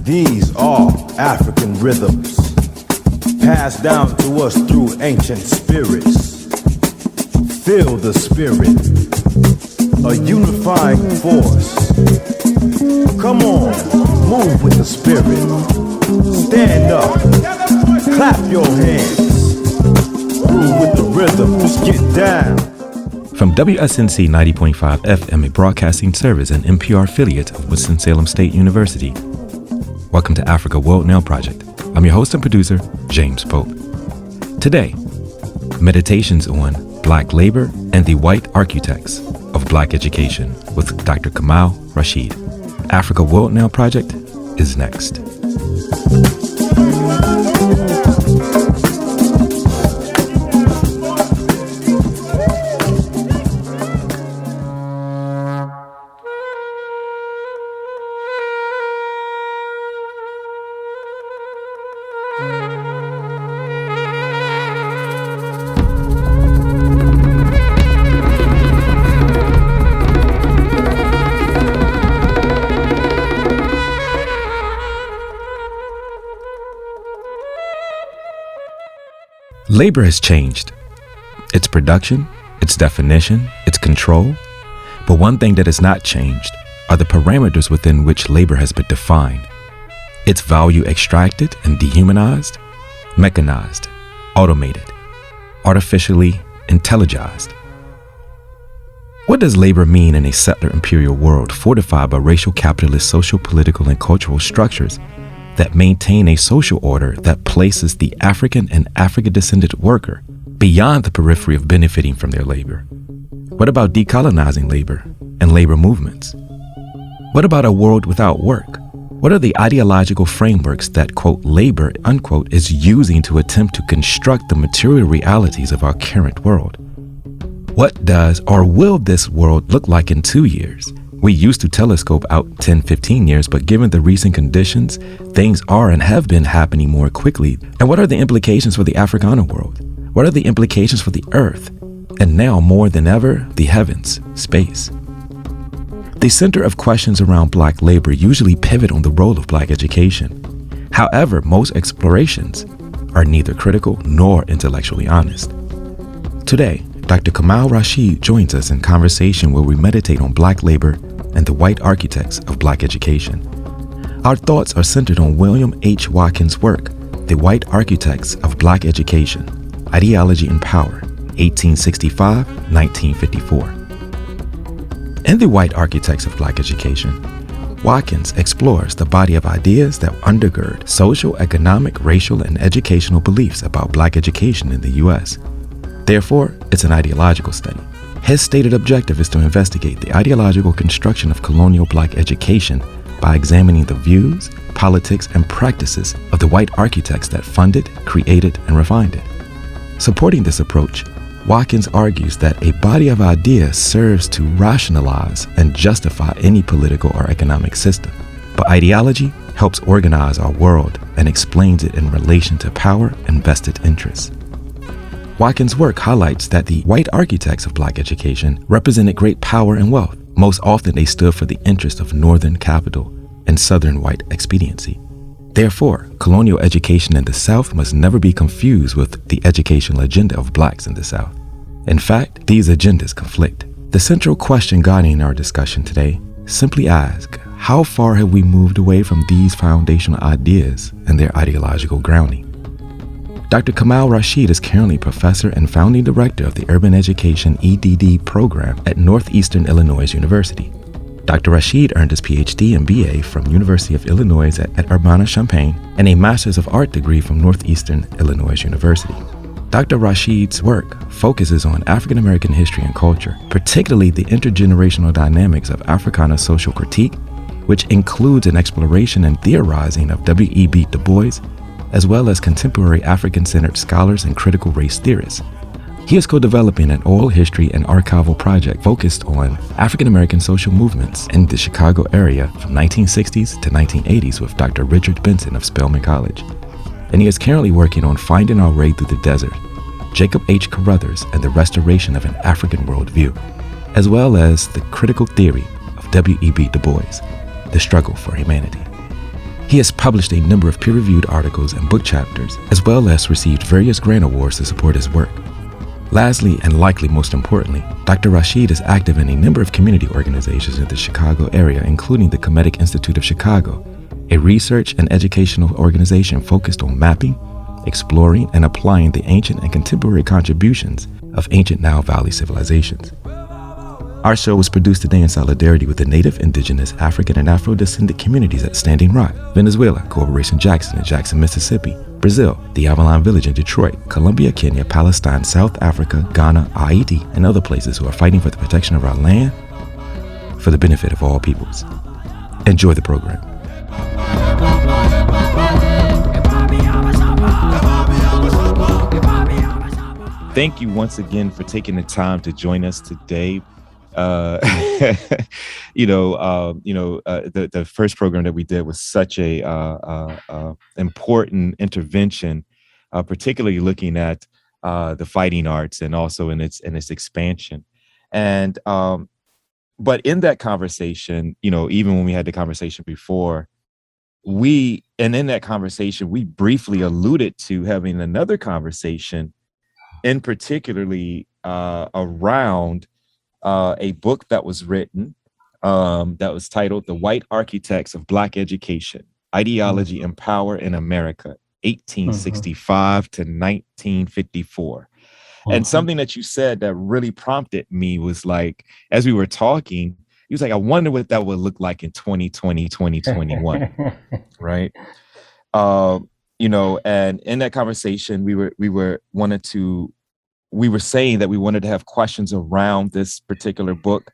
These are African rhythms, passed down to us through ancient spirits. Feel the spirit, a unifying force. Come on, move with the spirit. Stand up, clap your hands. Groove with the rhythms, get down. From WSNC 90.5 FM, a broadcasting service and NPR affiliate of Winston-Salem State University. Welcome to Africa World Now Project. I'm your host and producer, James Pope. Today, meditations on Black labor and the white architects of Black education with Dr. Kamau Rashid. Africa World Now Project is next. Labor has changed. Its production, its definition, its control. But one thing that has not changed are the parameters within which labor has been defined. Its value extracted and dehumanized, mechanized, automated, artificially intelligeized. What does labor mean in a settler imperial world fortified by racial capitalist sociopolitical and cultural structures that maintain a social order that places the African and African-descended worker beyond the periphery of benefiting from their labor? What about decolonizing labor and labor movements? What about a world without work? What are the ideological frameworks that, quote, labor, unquote, is using to attempt to construct the material realities of our current world? What does or will this world look like in 2 years? We used to telescope out 10, 15 years, but given the recent conditions, things are and have been happening more quickly. And what are the implications for the Africana world? What are the implications for the earth? And now, more than ever, the heavens, space. The center of questions around Black labor usually pivot on the role of Black education. However, most explorations are neither critical nor intellectually honest. Today, Dr. Kamau Rashid joins us in conversation where we meditate on Black labor and the white architects of Black education. Our thoughts are centered on William H. Watkins' work, The White Architects of Black Education, Ideology and Power, 1865-1954. In The White Architects of Black Education, Watkins explores the body of ideas that undergird social, economic, racial, and educational beliefs about Black education in the U.S. Therefore, it's an ideological study. His stated objective is to investigate the ideological construction of colonial Black education by examining the views, politics, and practices of the white architects that funded, created, and refined it. Supporting this approach, Watkins argues that a body of ideas serves to rationalize and justify any political or economic system, but ideology helps organize our world and explains it in relation to power and vested interests. Watkins' work highlights that the white architects of Black education represented great power and wealth. Most often, they stood for the interest of Northern capital and Southern white expediency. Therefore, colonial education in the South must never be confused with the educational agenda of Blacks in the South. In fact, these agendas conflict. The central question guiding our discussion today simply asks, how far have we moved away from these foundational ideas and their ideological grounding? Dr. Kamau Rashid is currently professor and founding director of the Urban Education EDD program at Northeastern Illinois University. Dr. Rashid earned his PhD and BA from University of Illinois at Urbana-Champaign and a Master's of Art degree from Northeastern Illinois University. Dr. Rashid's work focuses on African American history and culture, particularly the intergenerational dynamics of Africana social critique, which includes an exploration and theorizing of W.E.B. Du Bois, as well as contemporary African-centered scholars and critical race theorists. He is co-developing an oral history and archival project focused on African-American social movements in the Chicago area from 1960s to 1980s with Dr. Richard Benson of Spelman College. And he is currently working on Finding Our Way Through the Desert, Jacob H. Carruthers and the Restoration of an African Worldview, as well as the critical theory of W.E.B. Du Bois, The Struggle for Humanity. He has published a number of peer-reviewed articles and book chapters, as well as received various grant awards to support his work. Lastly, and likely most importantly, Dr. Rashid is active in a number of community organizations in the Chicago area, including the Kemetic Institute of Chicago, a research and educational organization focused on mapping, exploring, and applying the ancient and contemporary contributions of ancient Nile Valley civilizations. Our show was produced today in solidarity with the Native, Indigenous, African, and Afro-descendant communities at Standing Rock, Venezuela, Corporation Jackson in Jackson, Mississippi, Brazil, the Avalon Village in Detroit, Colombia, Kenya, Palestine, South Africa, Ghana, Haiti, and other places who are fighting for the protection of our land for the benefit of all peoples. Enjoy the program. Thank you once again for taking the time to join us today. The first program that we did was such a important intervention, particularly looking at the fighting arts and also in its expansion. And but in that conversation, even when we had the conversation before, in that conversation we briefly alluded to having another conversation, in particularly around a book that was written that was titled The White Architects of Black Education, Ideology and Power in America, 1865 to 1954. And something that you said that really prompted me was like, as we were talking, he was like, I wonder what that would look like in 2020, 2021, right? And in that conversation, we were saying that we wanted to have questions around this particular book,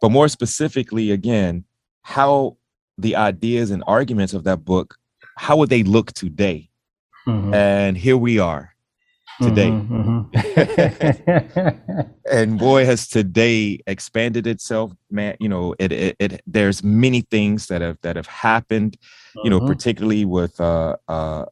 but more specifically, again, how the ideas and arguments of that book, how would they look today? And here we are today. And boy, has today expanded itself, man. There's many things that have happened, particularly with COVID,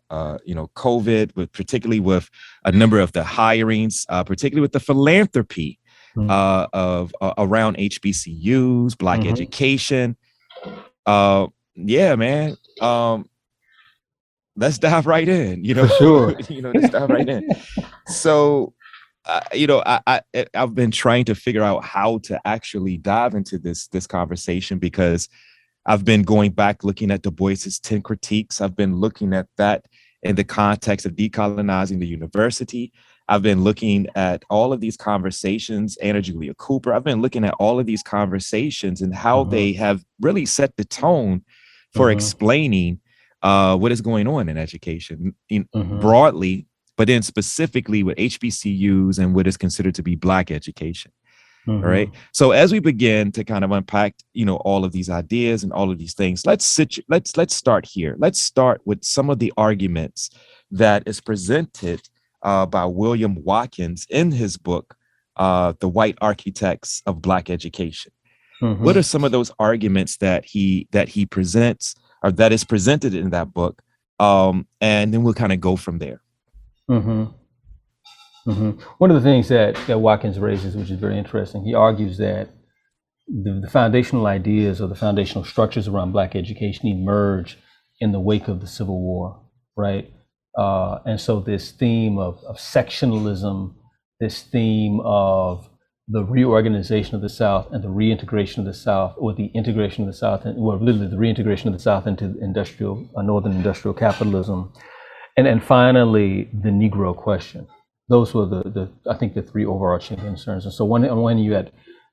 particularly with a number of the hirings, particularly with the philanthropy of around HBCUs, Black education. Yeah, man. Let's dive right in. For sure. Let's dive right in. So, I've been trying to figure out how to actually dive into this conversation, because I've been going back looking at Du Bois's 10 critiques. I've been looking at that in the context of decolonizing the university. I've been looking at all of these conversations, Anna Julia Cooper. I've been looking at all of these conversations and how they have really set the tone for explaining what is going on in education broadly, but then specifically with HBCUs and what is considered to be Black education. All right. So as we begin to kind of unpack, all of these ideas and all of these things, let's start here. Let's start with some of the arguments that is presented by William Watkins in his book, The White Architects of Black Education. What are some of those arguments that he presents, or that is presented in that book? And then we'll kind of go from there. One of the things that Watkins raises, which is very interesting, he argues that the foundational ideas or the foundational structures around Black education emerge in the wake of the Civil War, right? And so this theme of sectionalism, this theme of the reorganization of the South and the reintegration of the South, or the integration of the South, and literally the reintegration of the South into northern industrial capitalism, and finally the Negro question. Those were I think the three overarching concerns. And so on one hand you had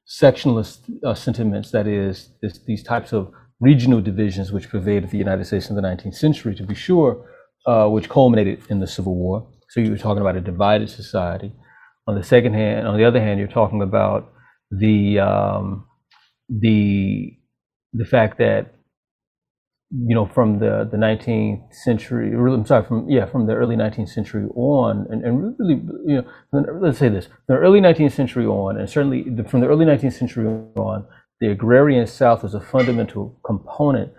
sectionalist sentiments, that is these types of regional divisions which pervaded the United States in the 19th century, to be sure, which culminated in the Civil War. So you were talking about a divided society. On the other hand, you're talking about the fact that, from the 19th century, from the early 19th century on, and really, let's say this, the early 19th century on, and certainly from the early 19th century on, the agrarian South was a fundamental component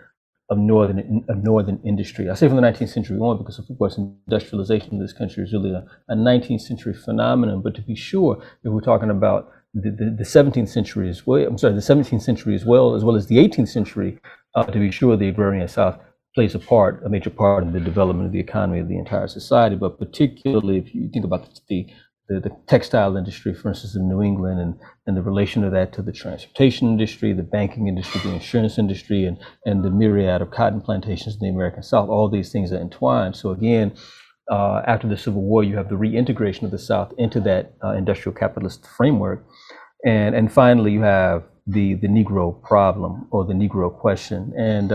of northern industry. I say from the 19th century on because, of course, industrialization in this country is really a 19th century phenomenon. But to be sure, if we're talking about the 17th century the 17th century as well as the 18th century, to be sure, the agrarian South plays a major part in the development of the economy of the entire society. But particularly if you think about the textile industry, for instance, in New England, and the relation of that to the transportation industry, the banking industry, the insurance industry, and the myriad of cotton plantations in the American South, all these things are entwined. So again, after the Civil War, you have the reintegration of the South into that industrial capitalist framework. And finally, you have the Negro problem, or the Negro question. And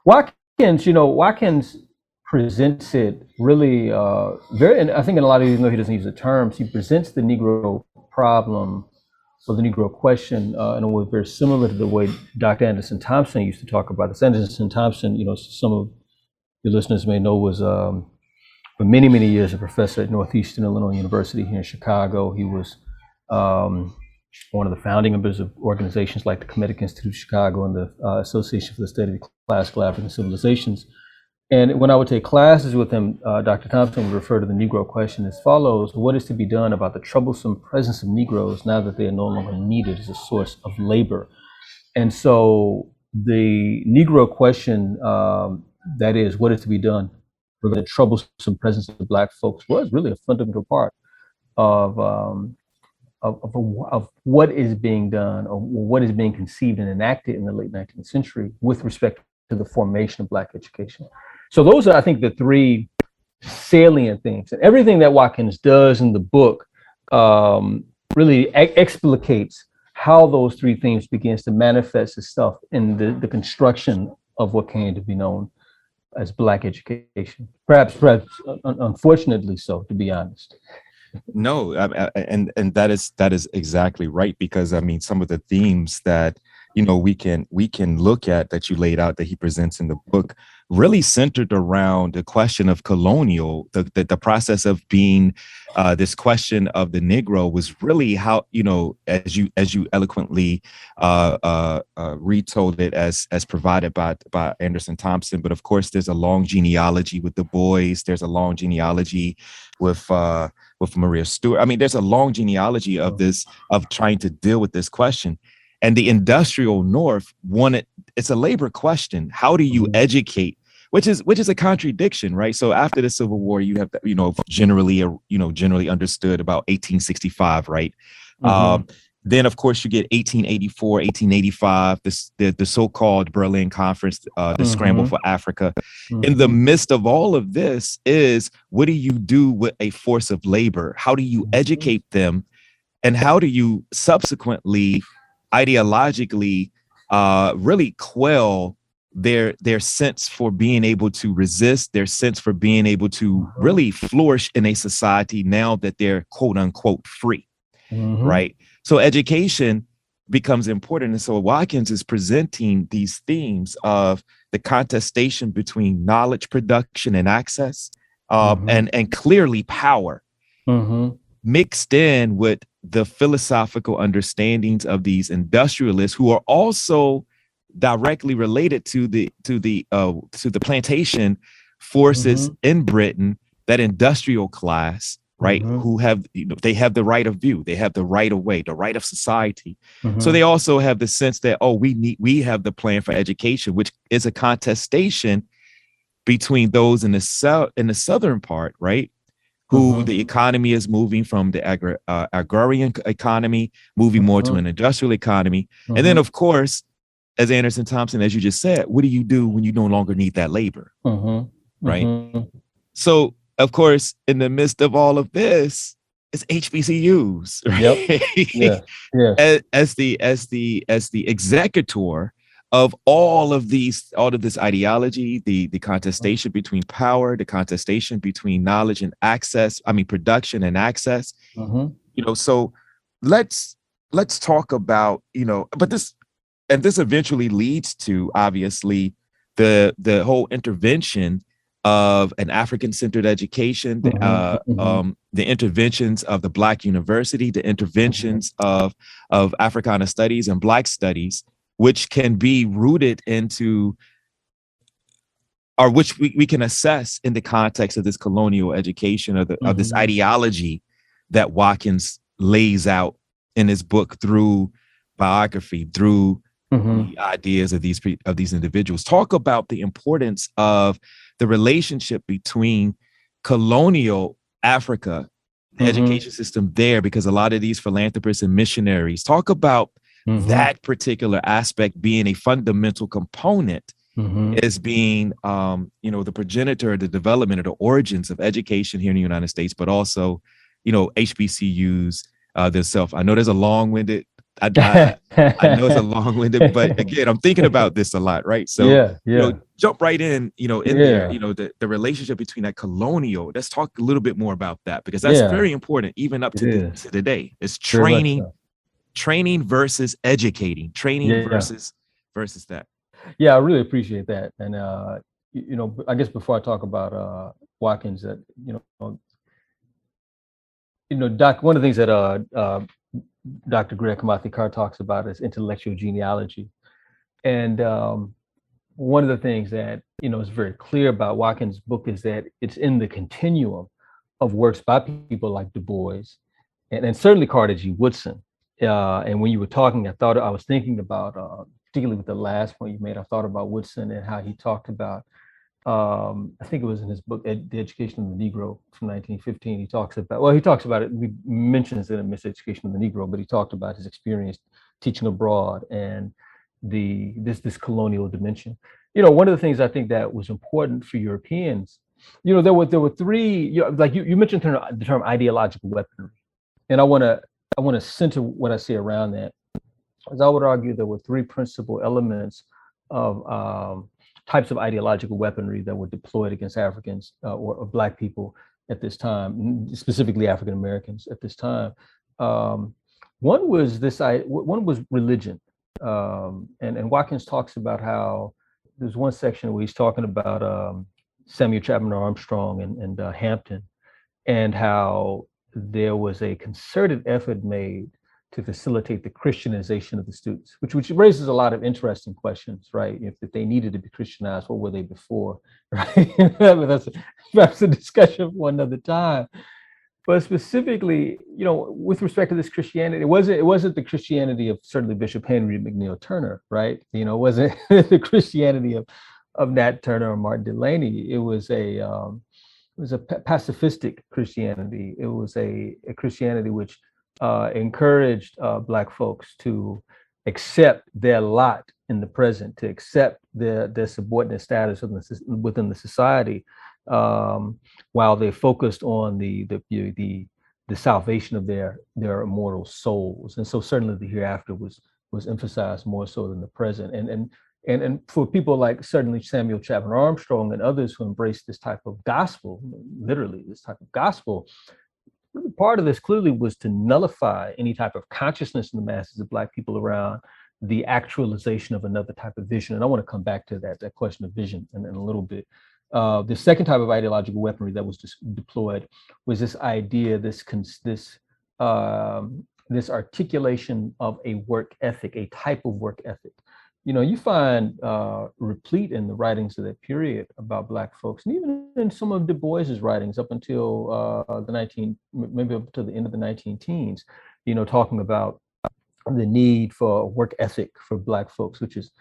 Watkins presents it really and I think in a lot of these, even though he doesn't use the terms, he presents the Negro problem or the Negro question in a way very similar to the way Dr. Anderson Thompson used to talk about this. Anderson Thompson, some of your listeners may know, was for many, many years a professor at Northeastern Illinois University here in Chicago. He was one of the founding members of organizations like the Kemetic Institute of Chicago and the Association for the Study of Classical African Civilizations. And when I would take classes with him, Dr. Thompson would refer to the Negro question as follows: what is to be done about the troublesome presence of Negroes now that they are no longer needed as a source of labor? And so the Negro question, that is, what is to be done for the troublesome presence of Black folks, was really a fundamental part of what is being done, or what is being conceived and enacted in the late 19th century with respect to the formation of Black education. So those are, I think, the three salient things. And everything that Watkins does in the book really explicates how those three things begins to manifest itself in the construction of what came to be known as Black education. Perhaps unfortunately so, to be honest. No, and that is exactly right, because I mean, some of the themes that we can look at, that you laid out, that he presents in the book, really centered around the question of colonial, the process of being this question of the Negro was really how, as you eloquently retold it as provided by Anderson Thompson. But of course, there's a long genealogy with Du Bois. There's a long genealogy with Maria Stewart. I mean, there's a long genealogy of this, of trying to deal with this question. And the industrial North wanted, it's a labor question. How do you educate? Which is a contradiction, right? So after the Civil War, you have, generally understood about 1865, right? Then, of course, you get 1884, 1885, the so-called Berlin Conference, the scramble for Africa. In the midst of all of this is, what do you do with a force of labor? How do you educate them? And how do you subsequently, ideologically, really quell their sense for being able to resist, their sense for being able to really flourish in a society now that they're quote unquote free, right? So education becomes important. And so Watkins is presenting these themes of the contestation between knowledge production and access, and clearly power, mixed in with the philosophical understandings of these industrialists, who are also directly related to the plantation forces in Britain, that industrial class, right? Who have, they have the right of view, they have the right of way, the right of society. So they also have the sense that, we have the plan for education, which is a contestation between those in the southern part, right? Who the economy is moving from the agrarian economy, moving more to an industrial economy. And then, of course, as Anderson Thompson, as you just said, what do you do when you no longer need that labor, right? So, of course, in the midst of all of this, it's HBCUs, right? As the executor of all of this ideology, the contestation between power, the contestation between knowledge and access, production and access, so let's talk about, but this eventually leads to, obviously, the whole intervention of an African-centered education, the interventions of the Black University, the interventions of Africana studies and Black studies, which can be rooted into, or which we can assess in the context of this colonial education, of this ideology that Watkins lays out in his book through biography, through the ideas of these individuals. Talk about the importance of the relationship between colonial Africa, the education system there, because a lot of these philanthropists and missionaries talk about that particular aspect being a fundamental component as being, the progenitor, the development, or the origins of education here in the United States, but also, HBCUs themselves. I know there's a long-winded, I know it's a long-winded, but again, I'm thinking about this a lot, right? So, jump right in, there, the relationship between that colonial. Let's talk a little bit more about that, because that's very important, even up to today. It's training versus educating, training versus that. Yeah, I really appreciate that. And, I guess before I talk about Watkins, that, Doc, one of the things that Dr. Greg Kamathikar talks about is intellectual genealogy. And one of the things that, is very clear about Watkins' book is that it's in the continuum of works by people like Du Bois and certainly Carter G. Woodson. And when you were talking, I was thinking about, particularly with the last point you made, I thought about Woodson and how he talked about, I think it was in his book, The Education of the Negro from 1915. He talks about it, he mentions it in Miseducation of the Negro, but he talked about his experience teaching abroad and this colonial dimension. One of the things I think that was important for Europeans, there were three, like you mentioned the term ideological weaponry. And I want to center what I say around that, as I would argue there were three principal elements of types of ideological weaponry that were deployed against Africans or Black people at this time, specifically African Americans at this time. One was religion, and Watkins talks about how there's one section where he's talking about Samuel Chapman Armstrong and Hampton, and how there was a concerted effort made to facilitate the Christianization of the students, which raises a lot of interesting questions, right? If they needed to be Christianized, what were they before, right? That's a discussion for another time. But specifically, with respect to this Christianity, it wasn't the Christianity of certainly Bishop Henry McNeil Turner, right? It wasn't the Christianity of Nat Turner or Martin Delany. It was a pacifistic Christianity. It was a Christianity which encouraged Black folks to accept their lot in the present, to accept their subordinate status within the society, while they focused on the salvation of their immortal souls. And so certainly the hereafter was emphasized more so than the present. And for people like certainly Samuel Chapman Armstrong and others who embraced this type of gospel, literally this type of gospel, part of this clearly was to nullify any type of consciousness in the masses of Black people around the actualization of another type of vision. And I want to come back to that question of vision in a little bit. The second type of ideological weaponry that was deployed was this idea, this articulation of a work ethic, a type of work ethic. You find replete in the writings of that period about Black folks, and even in some of Du Bois's writings up until maybe up to the end of the 19-teens, talking about the need for work ethic for Black folks, which is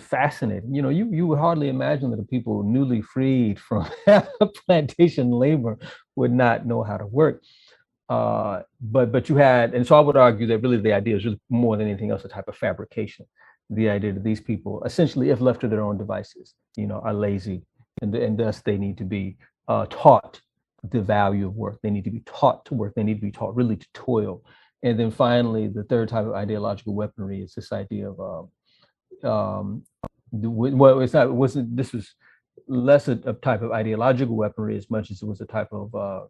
fascinating. You would hardly imagine that the people newly freed from plantation labor would not know how to work. But you had, and so I would argue that really the idea is just more than anything else a type of fabrication. The idea that these people, essentially, if left to their own devices, are lazy, and thus they need to be taught the value of work. They need to be taught to work. They need to be taught really to toil. And then finally, the third type of ideological weaponry is this idea of this was less a type of ideological weaponry as much as it was a type of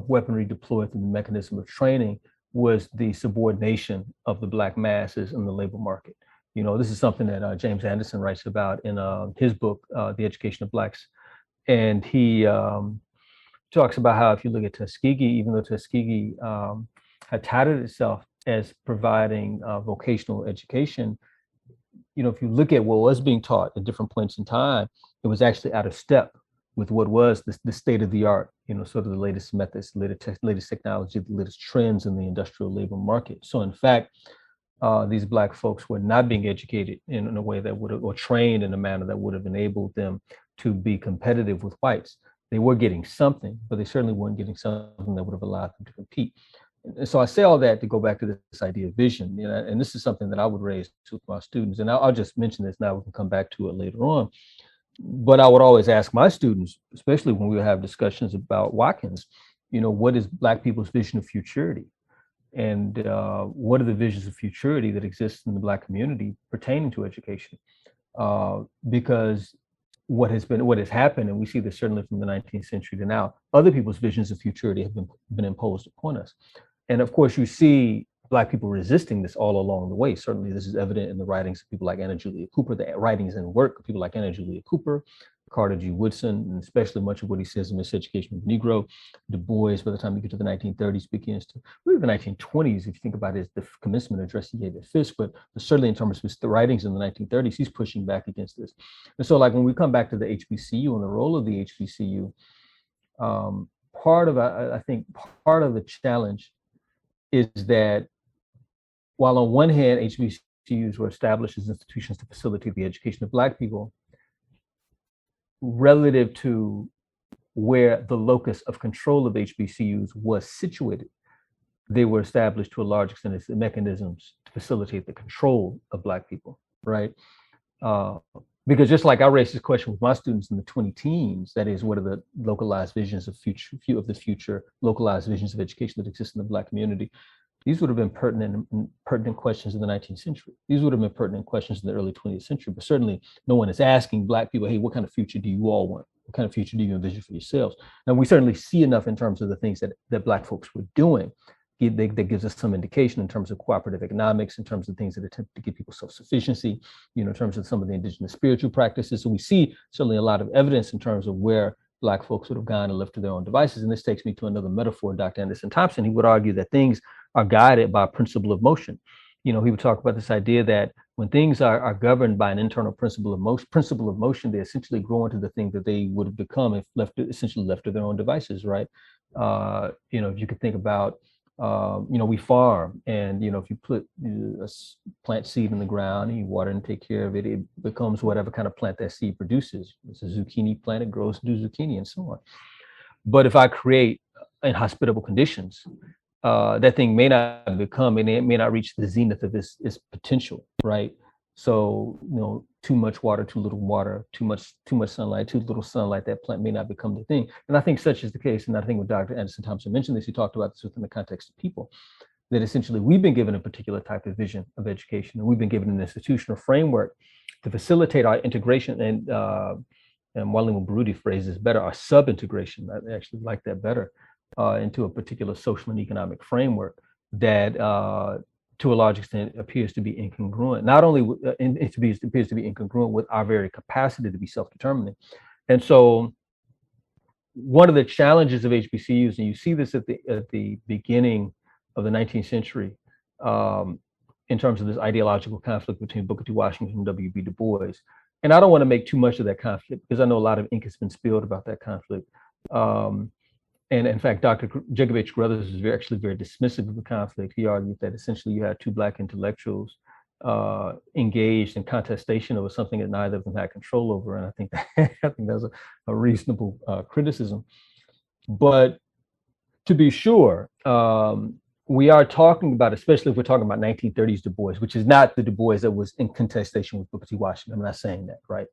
weaponry deployed through the mechanism of training, was the subordination of the Black masses in the labor market. This is something that James Anderson writes about in his book, The Education of Blacks. And he talks about how if you look at Tuskegee, even though Tuskegee had touted itself as providing vocational education, if you look at what was being taught at different points in time, it was actually out of step with what was the state of the art, sort of the latest methods, latest technology, the latest trends in the industrial labor market. So in fact, these Black folks were not being educated in a way that would have, or trained in a manner that would have enabled them to be competitive with whites. They were getting something, but they certainly weren't getting something that would have allowed them to compete. And so I say all that to go back to this idea of vision, you know, and this is something that I would raise to my students. And I'll just mention this now, we can come back to it later on. But I would always ask my students, especially when we have discussions about Watkins, you know, what is Black people's vision of futurity? And what are the visions of futurity that exist in the Black community pertaining to education? Because what has happened, and we see this certainly from the 19th century to now, other people's visions of futurity have been imposed upon us. And of course, you see Black people resisting this all along the way. Certainly, this is evident in the writings of people like Anna Julia Cooper, the writings and work of people like Anna Julia Cooper, Carter G. Woodson, and especially much of what he says in Miseducation of the Negro. Du Bois, by the time you get to the 1930s, begins to, really the 1920s, if you think about it, the commencement address he gave at Fisk, but certainly in terms of the writings in the 1930s, he's pushing back against this. And so like when we come back to the HBCU and the role of the HBCU, I think part of the challenge is that while on one hand, HBCUs were established as institutions to facilitate the education of Black people, relative to where the locus of control of HBCUs was situated, they were established to a large extent as mechanisms to facilitate the control of Black people, right? Because just like I raised this question with my students in the 20 teens, that is, what are the localized visions of the future, localized visions of education that exist in the Black community? These would have been pertinent questions in the 19th century. These would have been pertinent questions in the early 20th century, but certainly no one is asking Black people, hey, what kind of future do you all want? What kind of future do you envision for yourselves? And we certainly see enough in terms of the things that Black folks were doing that gives us some indication in terms of cooperative economics, in terms of things that attempt to give people self-sufficiency, you know, in terms of some of the indigenous spiritual practices. So we see certainly a lot of evidence in terms of where Black folks would have gone and left to their own devices. And this takes me to another metaphor, Dr. Anderson Thompson. He would argue that things are guided by a principle of motion. You know, he would talk about this idea that when things are governed by an internal principle of motion, they essentially grow into the thing that they would have become if essentially left to their own devices, right? You know, if you could think about, you know, we farm, and, you know, if you put plant seed in the ground and you water and take care of it, it becomes whatever kind of plant that seed produces. It's a zucchini plant, it grows to zucchini and so on. But if I create inhospitable conditions, that thing may not become, and it may not reach the zenith of its potential, right? So, you know, too much water, too little water, too much sunlight, too little sunlight, that plant may not become the thing. And I think such is the case. And I think when Dr. Anderson Thompson mentioned this, he talked about this within the context of people, that essentially we've been given a particular type of vision of education, and we've been given an institutional framework to facilitate our integration. And Mwalimu Burudi phrases better, our sub-integration. I actually like that better. Into a particular social and economic framework that, to a large extent, appears to be incongruent. Not only it appears to be incongruent with our very capacity to be self-determining. And so, one of the challenges of HBCUs, and you see this at the beginning of the 19th century, in terms of this ideological conflict between Booker T. Washington and W.B. Du Bois. And I don't want to make too much of that conflict because I know a lot of ink has been spilled about that conflict. And in fact, Dr. Jacob H. Carruthers is actually very dismissive of the conflict. He argued that essentially you had two Black intellectuals engaged in contestation over something that neither of them had control over. And I think that's a reasonable criticism. But to be sure, we are talking about, especially if we're talking about 1930s Du Bois, which is not the Du Bois that was in contestation with Booker T. Washington. I'm not saying that, right?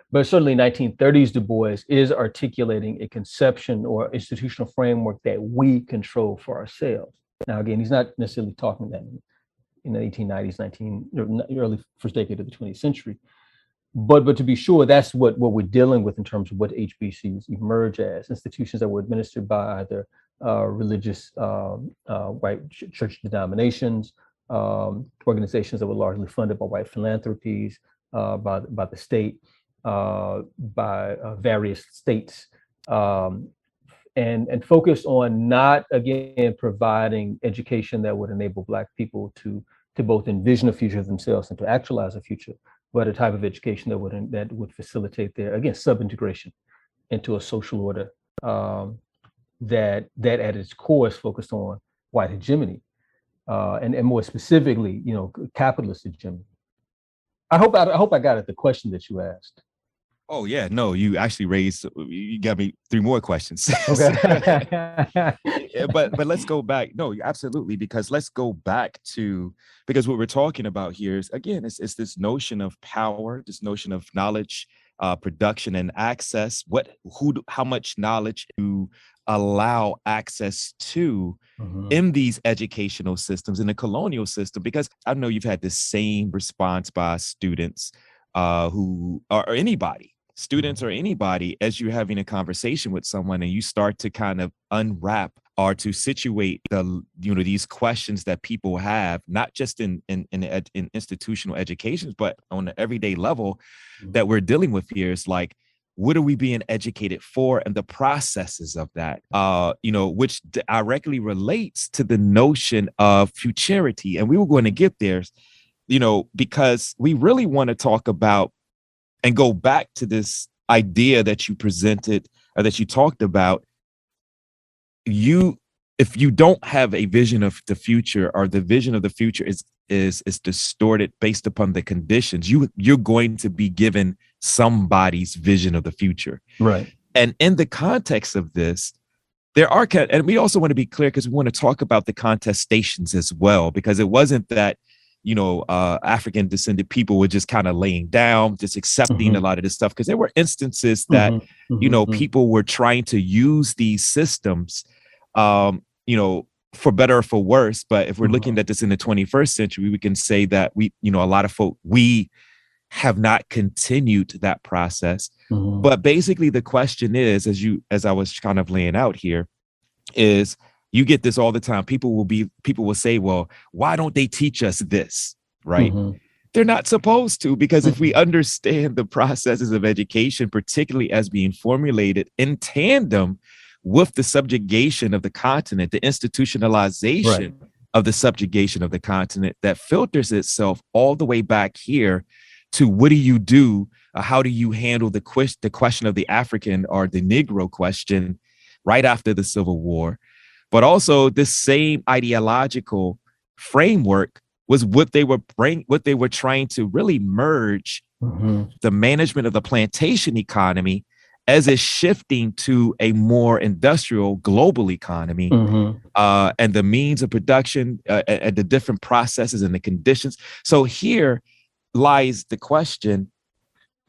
But certainly 1930s Du Bois is articulating a conception or institutional framework that we control for ourselves. Now, again, he's not necessarily talking that in the 1890s, early first decade of the 20th century. But to be sure, that's what we're dealing with in terms of what HBCUs emerge as, institutions that were administered by either religious white church denominations, organizations that were largely funded by white philanthropies, by the state, by various states, and focus on not, again, providing education that would enable Black people to both envision a future of themselves and to actualize a future, but a type of education that would facilitate their, again, sub-integration into a social order that at its core is focused on white hegemony. and more specifically, capitalist hegemony. I hope I got at the question that you asked. Oh yeah, no, you actually you got me 3 more questions. Okay. but let's go back. No, absolutely, because let's go back to, because what we're talking about here is, again, it's this notion of power, this notion of knowledge, production and access. How much knowledge to allow access to in these educational systems, in the colonial system? Because I know you've had the same response by students who or anybody. Students or anybody, as you're having a conversation with someone and you start to kind of unwrap or to situate these questions that people have, not just in institutional educations, but on the everyday level that we're dealing with here, is like, what are we being educated for, and the processes of that, which directly relates to the notion of futurity. And we were going to get there, because we really want to talk about and go back to this idea that you presented, or that you talked about. If you don't have a vision of the future, or the vision of the future is distorted based upon the conditions, you're going to be given somebody's vision of the future. Right. And in the context of this, and we also want to be clear, because we want to talk about the contestations as well, because it wasn't that African descended people were just kind of laying down, just accepting a lot of this stuff, because there were instances that, people were trying to use these systems, for better or for worse. But if we're looking at this in the 21st century, we can say that a lot of folk, we have not continued that process. But basically the question is, as I was kind of laying out here, is, you get this all the time. People will say, well, why don't they teach us this? Right. They're not supposed to, because if we understand the processes of education, particularly as being formulated in tandem with the subjugation of the continent, the institutionalization of the subjugation of the continent, that filters itself all the way back here to, what do you do? How do you handle the question of the African or the Negro question right after the Civil War? But also, this same ideological framework was what they were trying to really merge the management of the plantation economy as it's shifting to a more industrial global economy, and the means of production, and the different processes and the conditions. So here lies the question: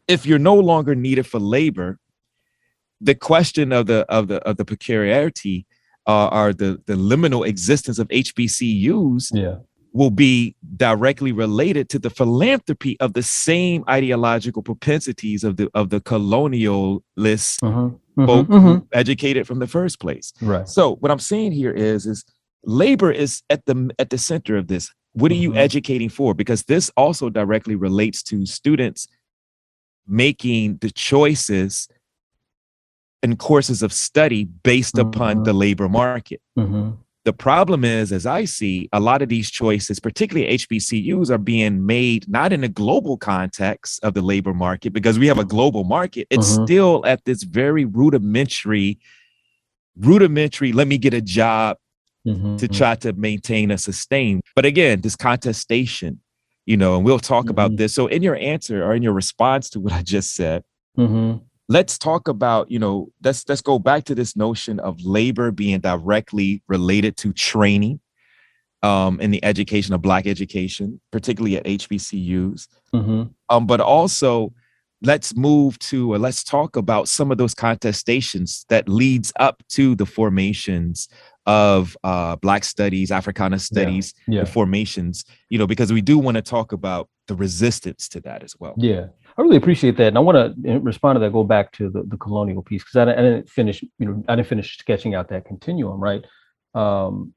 if you're no longer needed for labor, the question of the precarity, or the liminal existence of HBCUs will be directly related to the philanthropy of the same ideological propensities of the colonialists, folk who educated from the first place. Right. So what I'm saying here is labor is at the center of this. What are you educating for? Because this also directly relates to students making the choices and courses of study based upon the labor market. The problem is, as I see, a lot of these choices, particularly HBCUs, are being made not in a global context of the labor market, because we have a global market. It's still at this very rudimentary, let me get a job to try to maintain or sustain. But again, this contestation, and we'll talk about this. So in your answer, or in your response to what I just said, let's talk about, let's go back to this notion of labor being directly related to training in the education of Black education, particularly at HBCUs. But also, let's talk about some of those contestations that leads up to the formations of Black studies, Africana studies, the formations, because we do want to talk about the resistance to that as well. Yeah, I really appreciate that. And I want to respond to that, go back to the colonial piece, because I didn't finish sketching out that continuum, right? On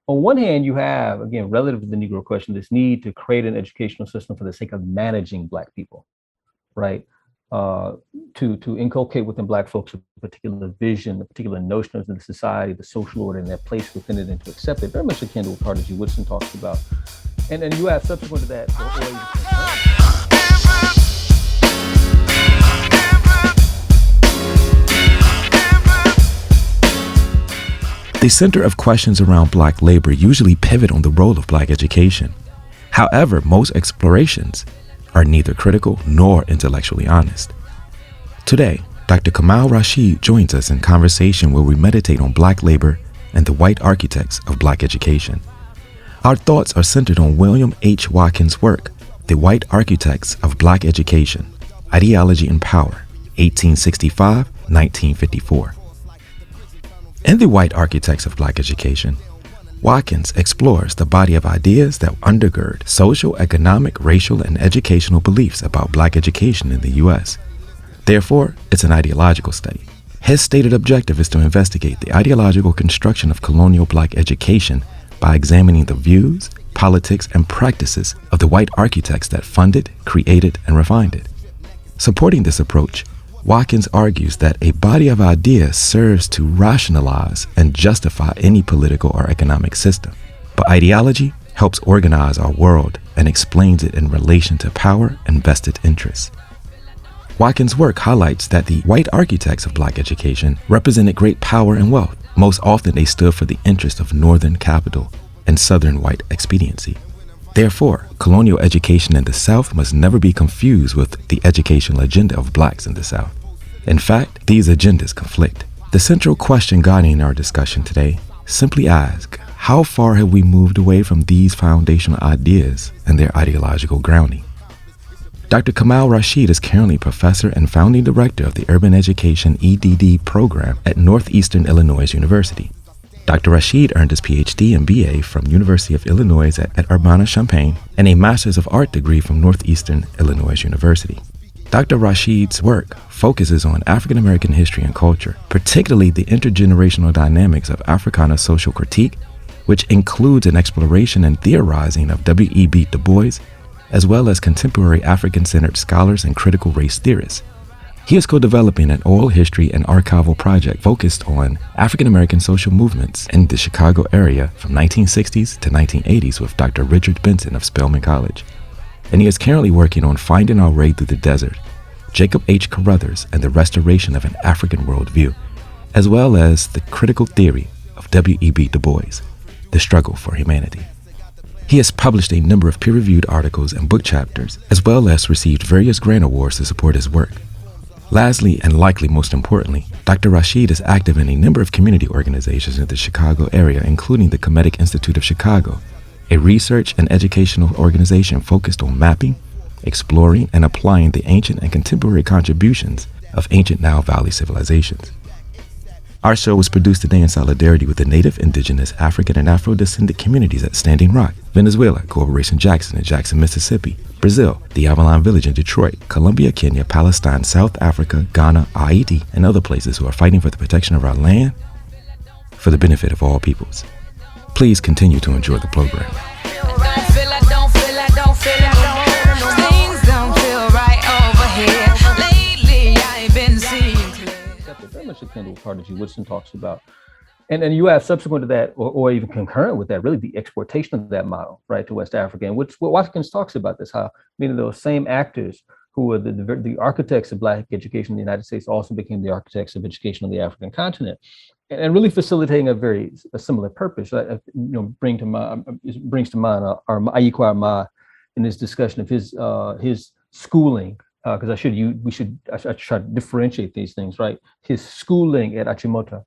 one hand, you have, again, relative to the Negro question, this need to create an educational system for the sake of managing Black people, right? To inculcate within Black folks a particular vision, a particular notion of the society, the social order, and their place within it, and to accept it, very much akin to what Carter G. Woodson talks about. And you have, subsequent to that, The center of questions around black labor usually pivot on the role of black education. However, most explorations are neither critical nor intellectually honest. Today, Dr. Kamau Rashid joins us in conversation where we meditate on black labor and the white architects of black education. Our thoughts are centered on William H. Watkins' work, The White Architects of Black Education, Ideology and Power, 1865-1954. In The White Architects of Black Education, Watkins explores the body of ideas that undergird social, economic, racial, and educational beliefs about black education in the U.S. Therefore, it's an ideological study. His stated objective is to investigate the ideological construction of colonial black education by examining the views, politics, and practices of the white architects that funded, created, and refined it. Supporting this approach, Watkins argues that a body of ideas serves to rationalize and justify any political or economic system, but ideology helps organize our world and explains it in relation to power and vested interests. Watkins' work highlights that the white architects of black education represented great power and wealth. Most often they stood for the interest of northern capital and southern white expediency. Therefore, colonial education in the South must never be confused with the educational agenda of blacks in the South. In fact, these agendas conflict. The central question guiding our discussion today simply asks, how far have we moved away from these foundational ideas and their ideological grounding? Dr. Kamau Rashid is currently professor and founding director of the Urban Education EDD program at Northeastern Illinois University. Dr. Rashid earned his PhD and BA from University of Illinois at Urbana-Champaign and a Master's of Art degree from Northeastern Illinois University. Dr. Rashid's work focuses on African American history and culture, particularly the intergenerational dynamics of Africana social critique, which includes an exploration and theorizing of W.E.B. Du Bois, as well as contemporary African-centered scholars and critical race theorists. He is co-developing an oral history and archival project focused on African-American social movements in the Chicago area from 1960s to 1980s with Dr. Richard Benson of Spelman College. And he is currently working on Finding Our Way Through the Desert, Jacob H. Carruthers and the Restoration of an African Worldview, as well as the critical theory of W.E.B. Du Bois, The Struggle for Humanity. He has published a number of peer-reviewed articles and book chapters, as well as received various grant awards to support his work. Lastly, and likely most importantly, Dr. Rashid is active in a number of community organizations in the Chicago area, including the Kemetic Institute of Chicago, a research and educational organization focused on mapping, exploring, and applying the ancient and contemporary contributions of ancient Nile Valley civilizations. Our show was produced today in solidarity with the Native, Indigenous, African, and Afro-descendant communities at Standing Rock, Venezuela, Corporation Jackson in Jackson, Mississippi, Brazil, the Avalon Village in Detroit, Colombia, Kenya, Palestine, South Africa, Ghana, Haiti, and other places who are fighting for the protection of our land for the benefit of all peoples. Please continue to enjoy the program. Very much akin to what Carter G. Woodson talks about. And you have subsequent to that, or even concurrent with that, really the exportation of that model, right, to West Africa. And what Watkins talks about this, how many of those same actors who were the architects of black education in the United States also became the architects of education on the African continent, and really facilitating a similar purpose. Brings to mind Ayikwa Arma in this discussion of his schooling, because I should try to differentiate these things, right? His schooling at Achimota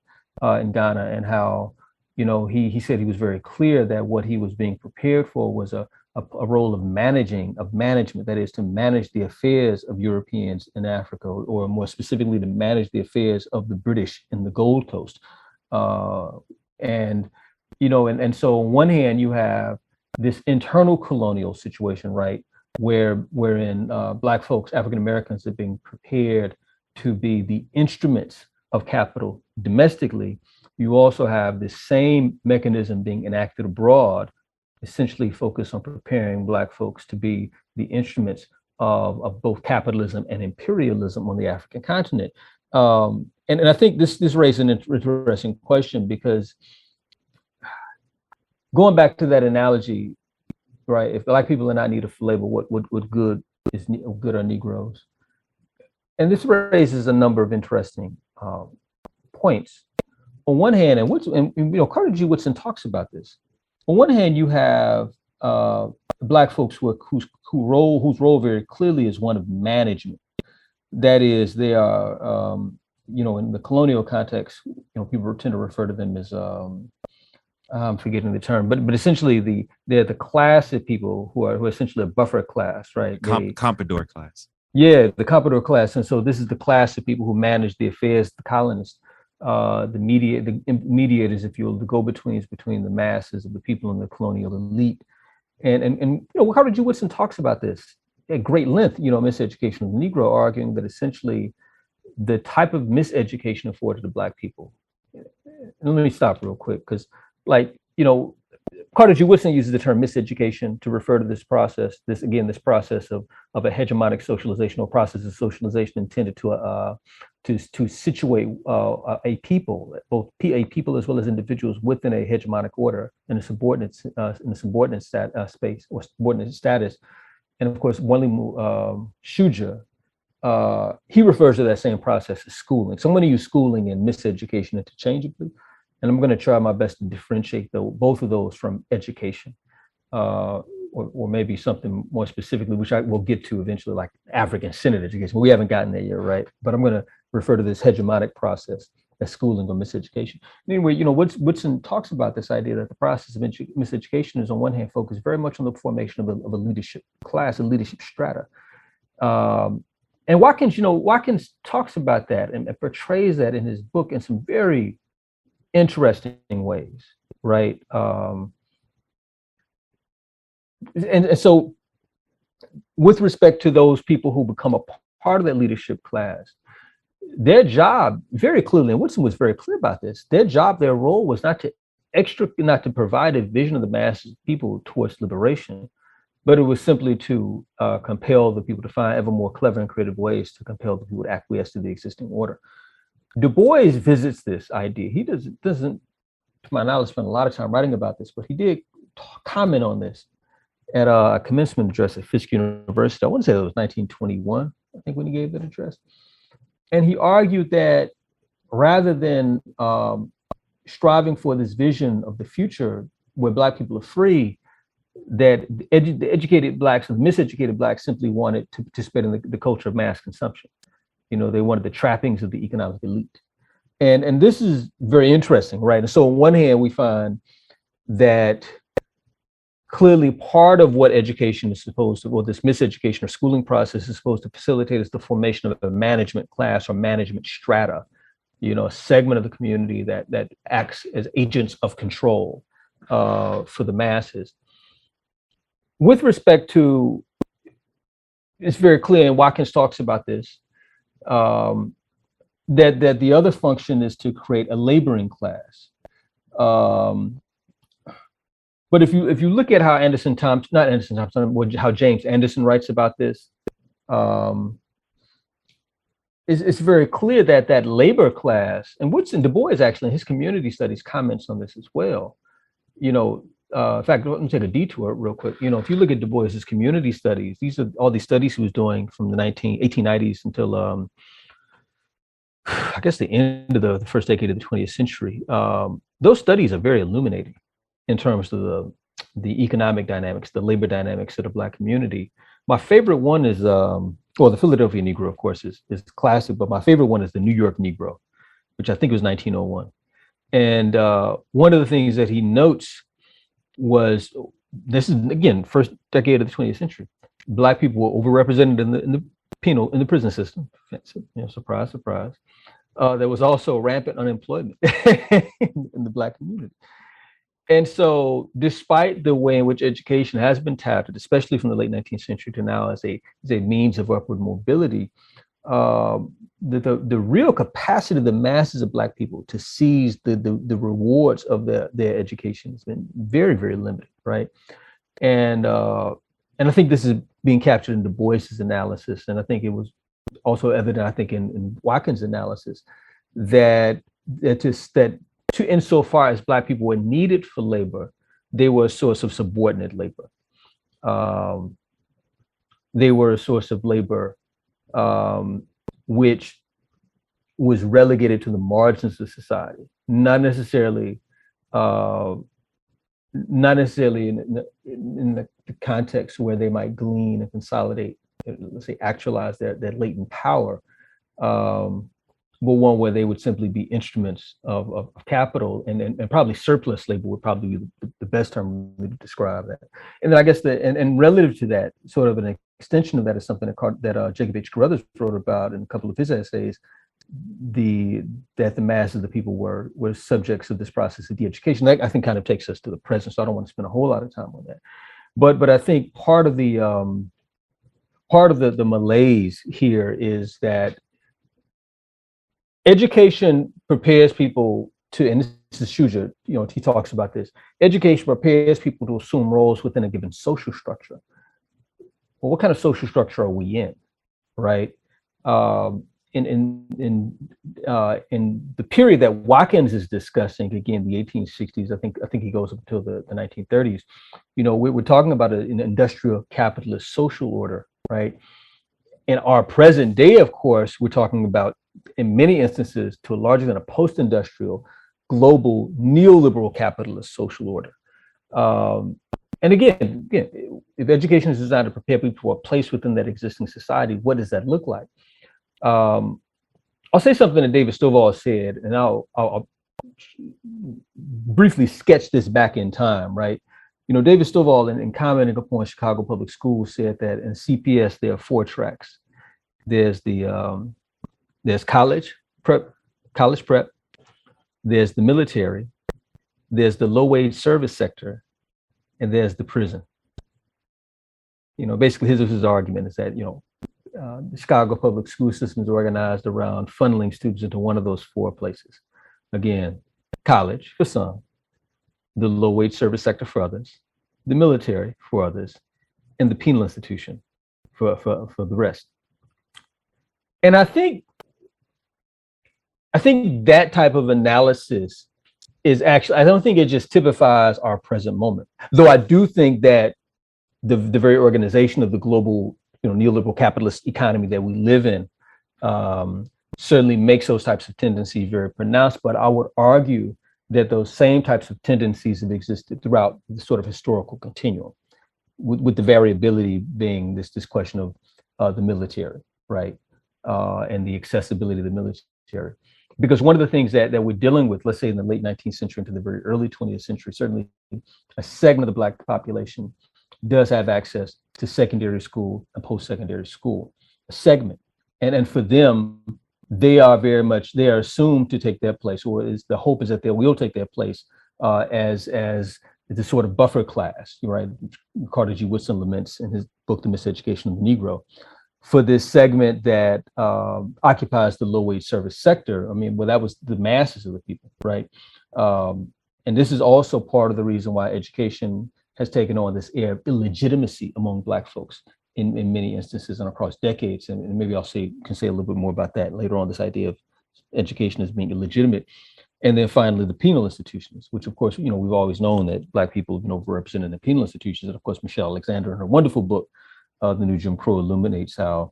in Ghana, and how, he said he was very clear that what he was being prepared for was a role of management, that is, to manage the affairs of Europeans in Africa, or more specifically to manage the affairs of the British in the Gold Coast. And so on one hand you have this internal colonial situation, right, wherein Black folks, African Americans, are being prepared to be the instruments of capital domestically. You also have this same mechanism being enacted abroad, essentially focused on preparing Black folks to be the instruments of both capitalism and imperialism on the African continent. And I think this raises an interesting question, because going back to that analogy, right, if Black people are not needed for labor, what good are Negroes? And this raises a number of interesting points. on one hand, and Carter G. Woodson talks about this. On one hand, you have Black folks whose role very clearly is one of management. That is, they are, in the colonial context, people tend to refer to them as, I'm forgetting the term, but essentially they're the class of people who are essentially a buffer class, right? Comprador class. Yeah, the comprador class. And so this is the class of people who manage the affairs of the colonists, the mediators, if you will, the go-betweens between the masses of the people and the colonial elite. And Carter G. Woodson talks about this at great length, miseducation of the Negro, arguing that essentially the type of miseducation afforded to Black people. And let me stop real quick, because Carter G. Woodson uses the term miseducation to refer to this process, this process of a hegemonic socialization, or process of socialization intended to situate a people, both a people as well as individuals, within a hegemonic order in a subordinate space or subordinate status. And of course, Wanlimu Shuja, he refers to that same process as schooling. So I'm going to use schooling and miseducation interchangeably. And I'm going to try my best to differentiate both of those from education, or maybe something more specifically, which I will get to eventually, like African-centered education. We haven't gotten there yet, right? But I'm going to refer to this hegemonic process as schooling or miseducation. Anyway, Woodson talks about this idea that the process of miseducation is, on one hand, focused very much on the formation of a leadership class, a leadership strata. And Watkins talks about that and portrays that in his book in some very interesting ways, right? And so with respect to those people who become a part of that leadership class, their job, very clearly, and Woodson was very clear about this, their role was not to provide a vision of the masses of people towards liberation, but it was simply to compel the people to find ever more clever and creative ways to compel the people to acquiesce to the existing order. Du Bois visits this idea. He doesn't, to my knowledge, spend a lot of time writing about this, but he did comment on this at a commencement address at Fisk University. I want to say it was 1921, I think, when he gave that address. And he argued that rather than striving for this vision of the future where Black people are free, that the educated Blacks and miseducated Blacks simply wanted to participate in the culture of mass consumption. They wanted the trappings of the economic elite. And this is very interesting, right? And so on one hand, we find that clearly part of what education is supposed to, or this miseducation or schooling process is supposed to facilitate, is the formation of a management class or management strata, a segment of the community that acts as agents of control for the masses. With respect to, it's very clear, and Watkins talks about this, that the other function is to create a laboring class. But if you look at how how James Anderson writes about this, it's very clear that labor class, and Woodson, Du Bois actually in his community studies comments on this as well. In fact, let me take a detour real quick. If you look at Du Bois's community studies, these are all these studies he was doing from the 1890s until I guess the end of the first decade of the 20th century. Those studies are very illuminating in terms of the economic dynamics, the labor dynamics of the Black community. My favorite one is, the Philadelphia Negro, of course, is classic, but my favorite one is the New York Negro, which I think was 1901. And one of the things that he notes was, this is, again, first decade of the 20th century, Black people were overrepresented in the prison system. Surprise, surprise. There was also rampant unemployment in the Black community. And so despite the way in which education has been touted, especially from the late 19th century to now as a means of upward mobility, the real capacity of the masses of Black people to seize the rewards of their education has been very, very limited, right? And I think this is being captured in Du Bois's analysis, and I think it was also evident, I think, in Watkins' analysis, that insofar as Black people were needed for labor, they were a source of subordinate labor. They were a source of labor which was relegated to the margins of society. not necessarily, uh, not necessarily in the context where they might glean and consolidate, let's say, actualize their latent power, um, but one where they would simply be instruments of capital, and probably surplus labor would probably be the best term to describe that. And then I guess and relative to that, sort of an extension of that is something that Jacob H. Carruthers wrote about in a couple of his essays, that the mass of the people were subjects of this process of de-education. That I think kind of takes us to the present, so I don't want to spend a whole lot of time on that. But I think part of the malaise here is that education prepares people to, and this is Shuja, he talks about this, education prepares people to assume roles within a given social structure. Well, what kind of social structure are we in, right? In the period that Watkins is discussing, again, the 1860s, I think he goes up until the 1930s, we're talking about an industrial capitalist social order, right? In our present day, of course, we're talking about, in many instances, to a larger extent, a post-industrial, global, neoliberal capitalist social order. And again, if education is designed to prepare people for a place within that existing society, what does that look like? I'll say something that David Stovall said, and I'll briefly sketch this back in time, right? David Stovall, in commenting upon Chicago Public Schools, said that in CPS there are 4 tracks. There's there's college prep, there's the military, there's the low-wage service sector, and there's the prison. Basically his argument is that the Chicago public school system is organized around funneling students into one of those 4 places. Again, college for some, the low-wage service sector for others, the military for others, and the penal institution for the rest. And I think that type of analysis is actually, I don't think it just typifies our present moment. Though I do think that the very organization of the global, neoliberal capitalist economy that we live in certainly makes those types of tendencies very pronounced. But I would argue that those same types of tendencies have existed throughout the sort of historical continuum, with the variability being this question of the military, right? And the accessibility of the military. Because one of the things that we're dealing with, let's say in the late 19th century into the very early 20th century, certainly a segment of the Black population does have access to secondary school and post-secondary school, a segment. And for them, they are assumed to take their place, or the hope is that they will take their place as the sort of buffer class, right? Carter G. Woodson laments in his book, The Miseducation of the Negro, for this segment that occupies the low-wage service sector. I mean, well, that was the masses of the people, right? And this is also part of the reason why education has taken on this air of illegitimacy among Black folks in many instances and across decades. And maybe can say a little bit more about that later on, this idea of education as being illegitimate. And then finally, the penal institutions, which of course, we've always known that Black people, were represented in the penal institutions. And of course, Michelle Alexander, in her wonderful book, The New Jim Crow, illuminates how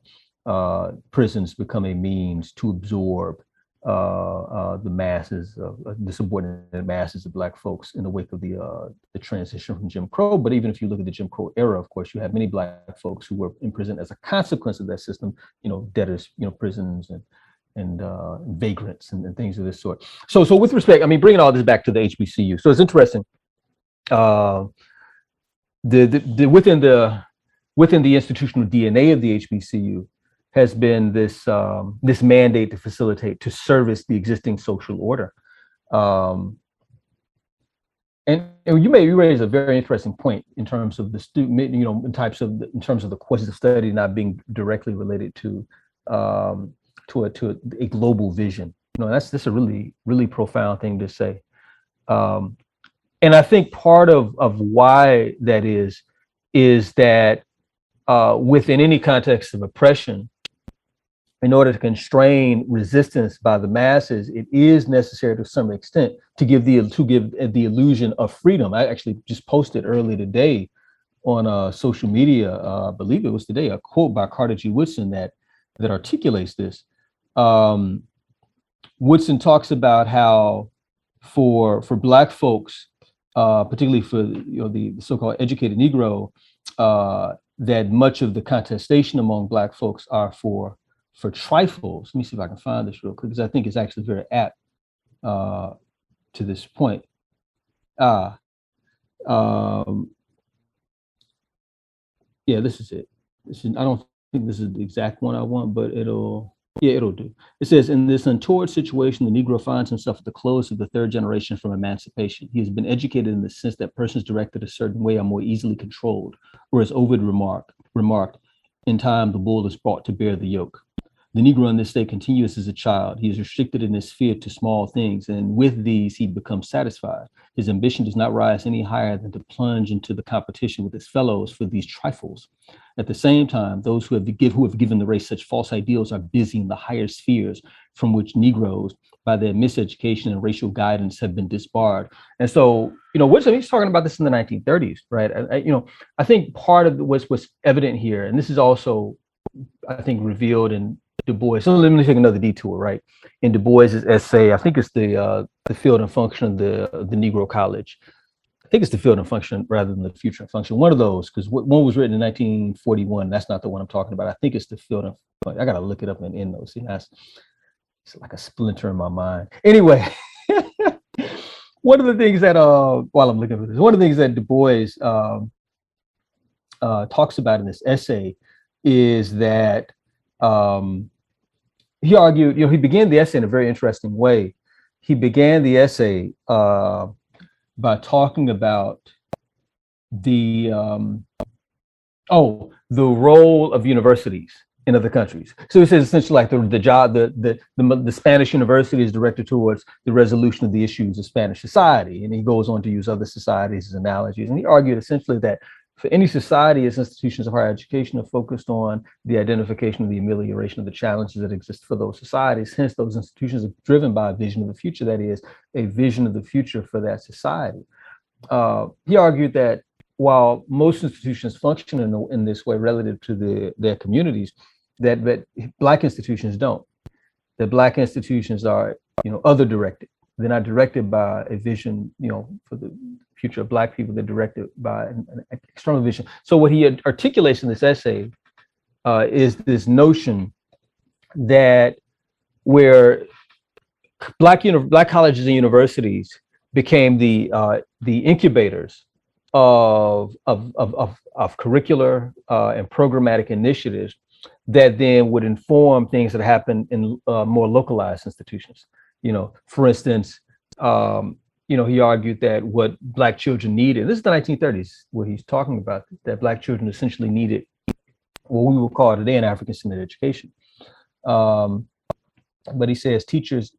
prisons become a means to absorb the masses the subordinate masses of Black folks in the wake of the transition from Jim Crow. But even if you look at the Jim Crow era, of course, you have many Black folks who were in prison as a consequence of that system, debtors, prisons and vagrants and things of this sort. So with respect, I mean, bringing all this back to the HBCU. So it's interesting. Within the institutional DNA of the HBCU has been this mandate to facilitate, to service the existing social order. And you raise a very interesting point in terms of the student, in terms of the questions of study not being directly related to a global vision. That's a really, really profound thing to say. And I think part of why that is that within any context of oppression, in order to constrain resistance by the masses, it is necessary to some extent to give the illusion of freedom. I actually just posted earlier today on social media, I believe it was today, a quote by Carter G. Woodson that articulates this. Woodson talks about how for Black folks, particularly for the so-called educated Negro, that much of the contestation among Black folks are for trifles. Let me see if I can find this real quick, because I think it's actually very apt to this point. Yeah, this is it. I don't think this is the exact one I want, but it'll do. It says, in this untoward situation, the Negro finds himself at the close of the third generation from emancipation. He has been educated in the sense that persons directed a certain way are more easily controlled, or as Ovid remarked, in time the bull is brought to bear the yoke. The Negro in this state continues as a child. He is restricted in his sphere to small things, and with these he becomes satisfied. His ambition does not rise any higher than to plunge into the competition with his fellows for these trifles. At the same time, those who have given the race such false ideals are busy in the higher spheres from which Negroes, by their miseducation and racial guidance, have been disbarred. And so, he's talking about this in the 1930s, right? I think part of what's evident here, and this is also, I think, revealed in Du Bois. So let me take another detour, right? In Du Bois's essay, I think it's the field and function of the Negro College. I think it's the field and function rather than the future and function. One of those, because one was written in 1941. That's not the one I'm talking about. I think it's the field and function. I got to look it up in EndNote. See, it's like a splinter in my mind. Anyway, one of the things that, while I'm looking for this, one of the things that Du Bois talks about in this essay is that he argued, he began the essay in a very interesting way. He began the essay by talking about the role of universities in other countries. So he says essentially like the Spanish university is directed towards the resolution of the issues of Spanish society. And he goes on to use other societies as analogies. And he argued essentially that for any society, its institutions of higher education are focused on the identification of the amelioration of the challenges that exist for those societies. Hence, those institutions are driven by a vision of the future, that is, a vision of the future for that society. He argued that while most institutions function in this way relative to their communities, that Black institutions don't. That Black institutions are, other directed. They're not directed by a vision, for the future of Black people. They're directed by an external vision. So what he articulates in this essay is this notion that where Black colleges and universities became the incubators of curricular and programmatic initiatives that then would inform things that happen in more localized institutions. For instance, he argued that what Black children needed, this is the 1930s, where he's talking about that Black children essentially needed what we would call today an African-centered education. But he says teachers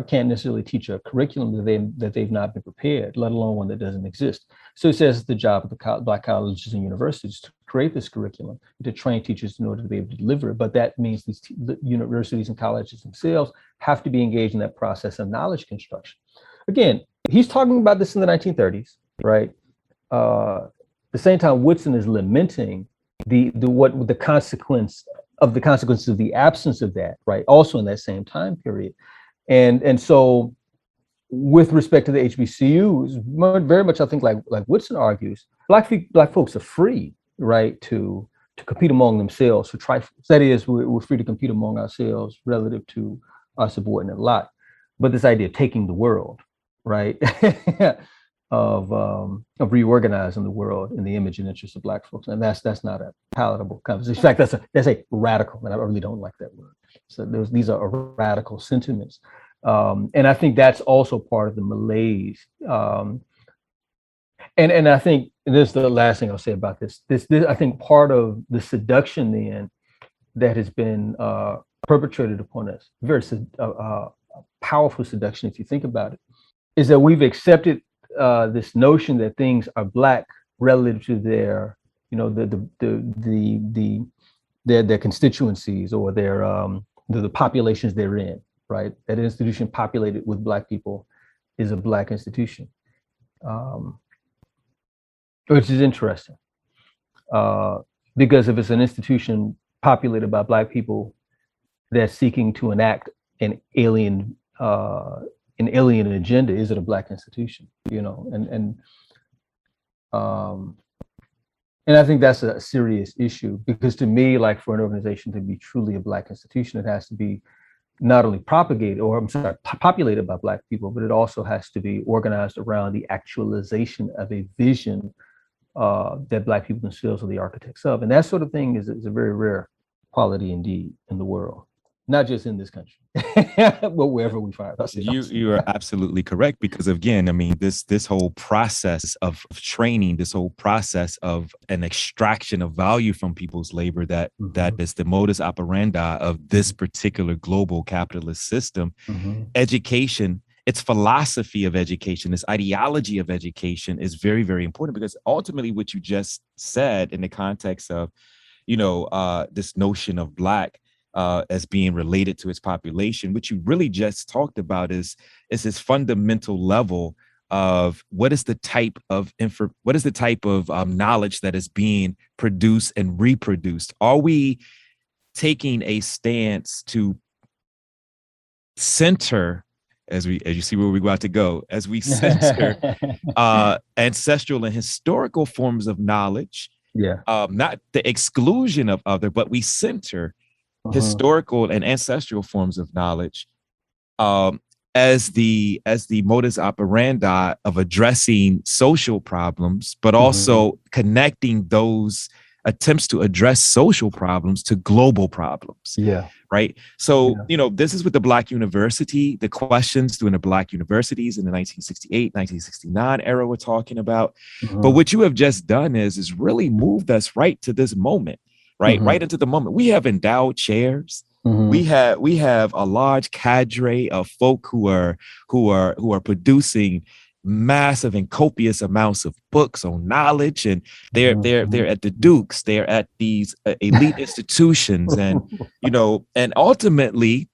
can't necessarily teach a curriculum that they've not been prepared, let alone one that doesn't exist. So he says it's the job of the Black colleges and universities to create this curriculum, to train teachers in order to be able to deliver it. But that means the universities and colleges themselves have to be engaged in that process of knowledge construction. Again, he's talking about this in the 1930s, right? At the same time, Woodson is lamenting the consequences of the absence of that, right? Also in that same time period. And so with respect to the HBCUs, very much I think like Woodson argues, Black folks are free, right, to compete among themselves for trifles. That is, we're free to compete among ourselves relative to our subordinate lot. But this idea of taking the world, right, of reorganizing the world in the image and interest of Black folks, and that's not a palatable conversation. In fact, that's a radical, and I really don't like that word. So these are radical sentiments, and I think that's also part of the malaise. And I think this is the last thing I'll say about this. This I think part of the seduction then that has been perpetrated upon us, very powerful seduction if you think about it, is that we've accepted this notion that things are Black relative to their, their constituencies or the populations they're in, right? That an institution populated with Black people is a Black institution, which is interesting, because if it's an institution populated by Black people that's seeking to enact an alien an alien agenda? Is it a Black institution? And I think that's a serious issue, because to me, like, for an organization to be truly a Black institution, it has to be not only populated by Black people, but it also has to be organized around the actualization of a vision that Black people themselves are the architects of. And that sort of thing is a very rare quality indeed in the world, not just in this country, but wherever we find ourselves. You are absolutely correct, because again, I mean, this whole process of training, this whole process of an extraction of value from people's labor, that is the modus operandi of this particular global capitalist system. Education, its philosophy of education, its ideology of education is very, very important, because ultimately what you just said in the context of, this notion of Black as being related to its population, what you really just talked about is this fundamental level of what is the type of knowledge that is being produced and reproduced. Are we taking a stance to center, as you see where we're about to go, as we censor ancestral and historical forms of knowledge, not the exclusion of other, but we center historical and ancestral forms of knowledge as the modus operandi of addressing social problems, but also connecting those attempts to address social problems to global problems. Right. So, this is with the Black university, the questions during the Black universities in the 1968, 1969 era we're talking about. But what you have just done is really moved us right to this moment, right into the moment. We have endowed chairs. We have a large cadre of folk who are producing massive and copious amounts of books on knowledge, and they're at the Dukes, they're at these elite institutions, and and ultimately,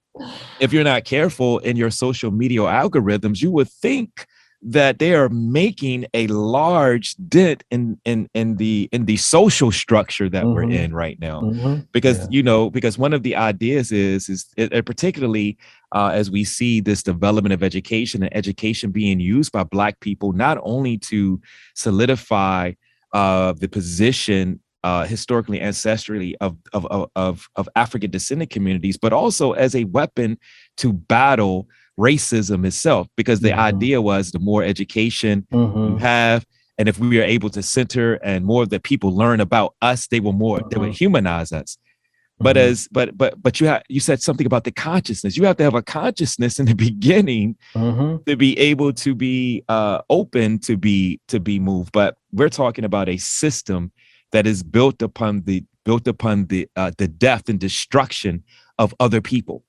if you're not careful in your social media algorithms, you would think that they are making a large dent in the social structure that we're in right now, because because one of the ideas is particularly as we see this development of education and education being used by Black people, not only to solidify the position historically, ancestrally of African descendant communities, but also as a weapon to battle racism itself, because the idea was the more education you have, and if we are able to center and more of the people learn about us, they would humanize us. But you said something about the consciousness. You have to have a consciousness in the beginning to be able to be open to be moved. But we're talking about a system that is built upon the death and destruction of other people.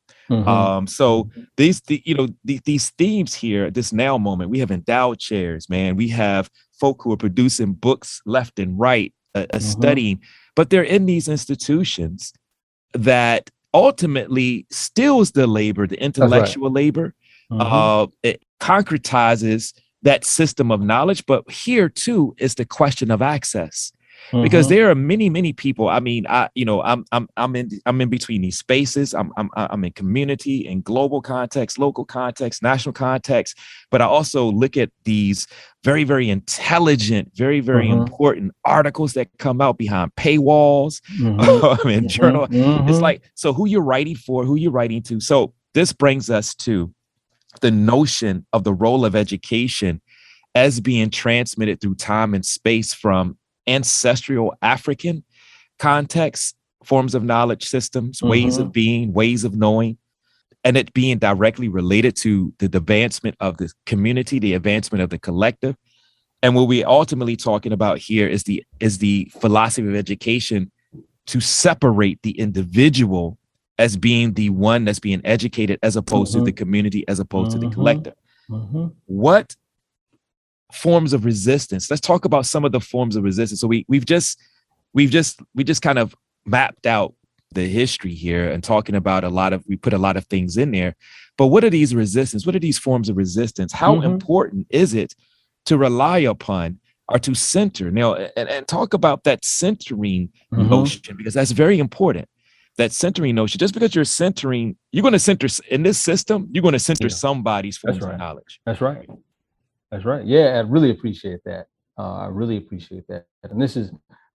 So these themes here, this now moment, we have endowed chairs, man. We have folk who are producing books left and right, studying, but they're in these institutions that ultimately steals the labor, the intellectual labor. It concretizes that system of knowledge. But here too is the question of access. Because there are many people. I mean, I'm in between these spaces. I'm in community, in global context, local context, national context. But I also look at these very, very intelligent, very, very important articles that come out behind paywalls in journal. It's like, so who you're writing for, who you're writing to. So this brings us to the notion of the role of education as being transmitted through time and space from ancestral African contexts, forms of knowledge systems, ways of being, ways of knowing, and it being directly related to the advancement of the community, the advancement of the collective. And what we're ultimately talking about here is the philosophy of education to separate the individual as being the one that's being educated, as opposed to the community, as opposed to the collective. What forms of resistance? Let's talk about some of the forms of resistance. So we just kind of mapped out the history here and talking about we put a lot of things in there. But what are these resistance? What are these forms of resistance? How important is it to rely upon or to center now and talk about that centering notion, because that's very important. that centering notion, just because you're going to center in this system, you're going to center somebody's forms of knowledge. That's right. That's right. Yeah, I really appreciate that. I really appreciate that. And this is,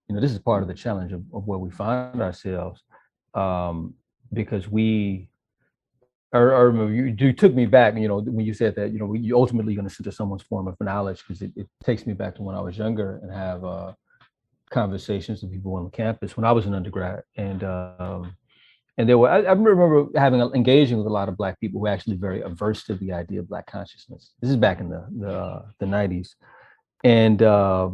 this is part of the challenge of where we find ourselves, because I remember you took me back, when you said that, you ultimately going to center someone's form of knowledge, because it takes me back to when I was younger and have conversations with people on the campus when I was an undergrad. And there were, I remember engaging with a lot of Black people who were actually very averse to the idea of Black consciousness. This is back in the 90s. And I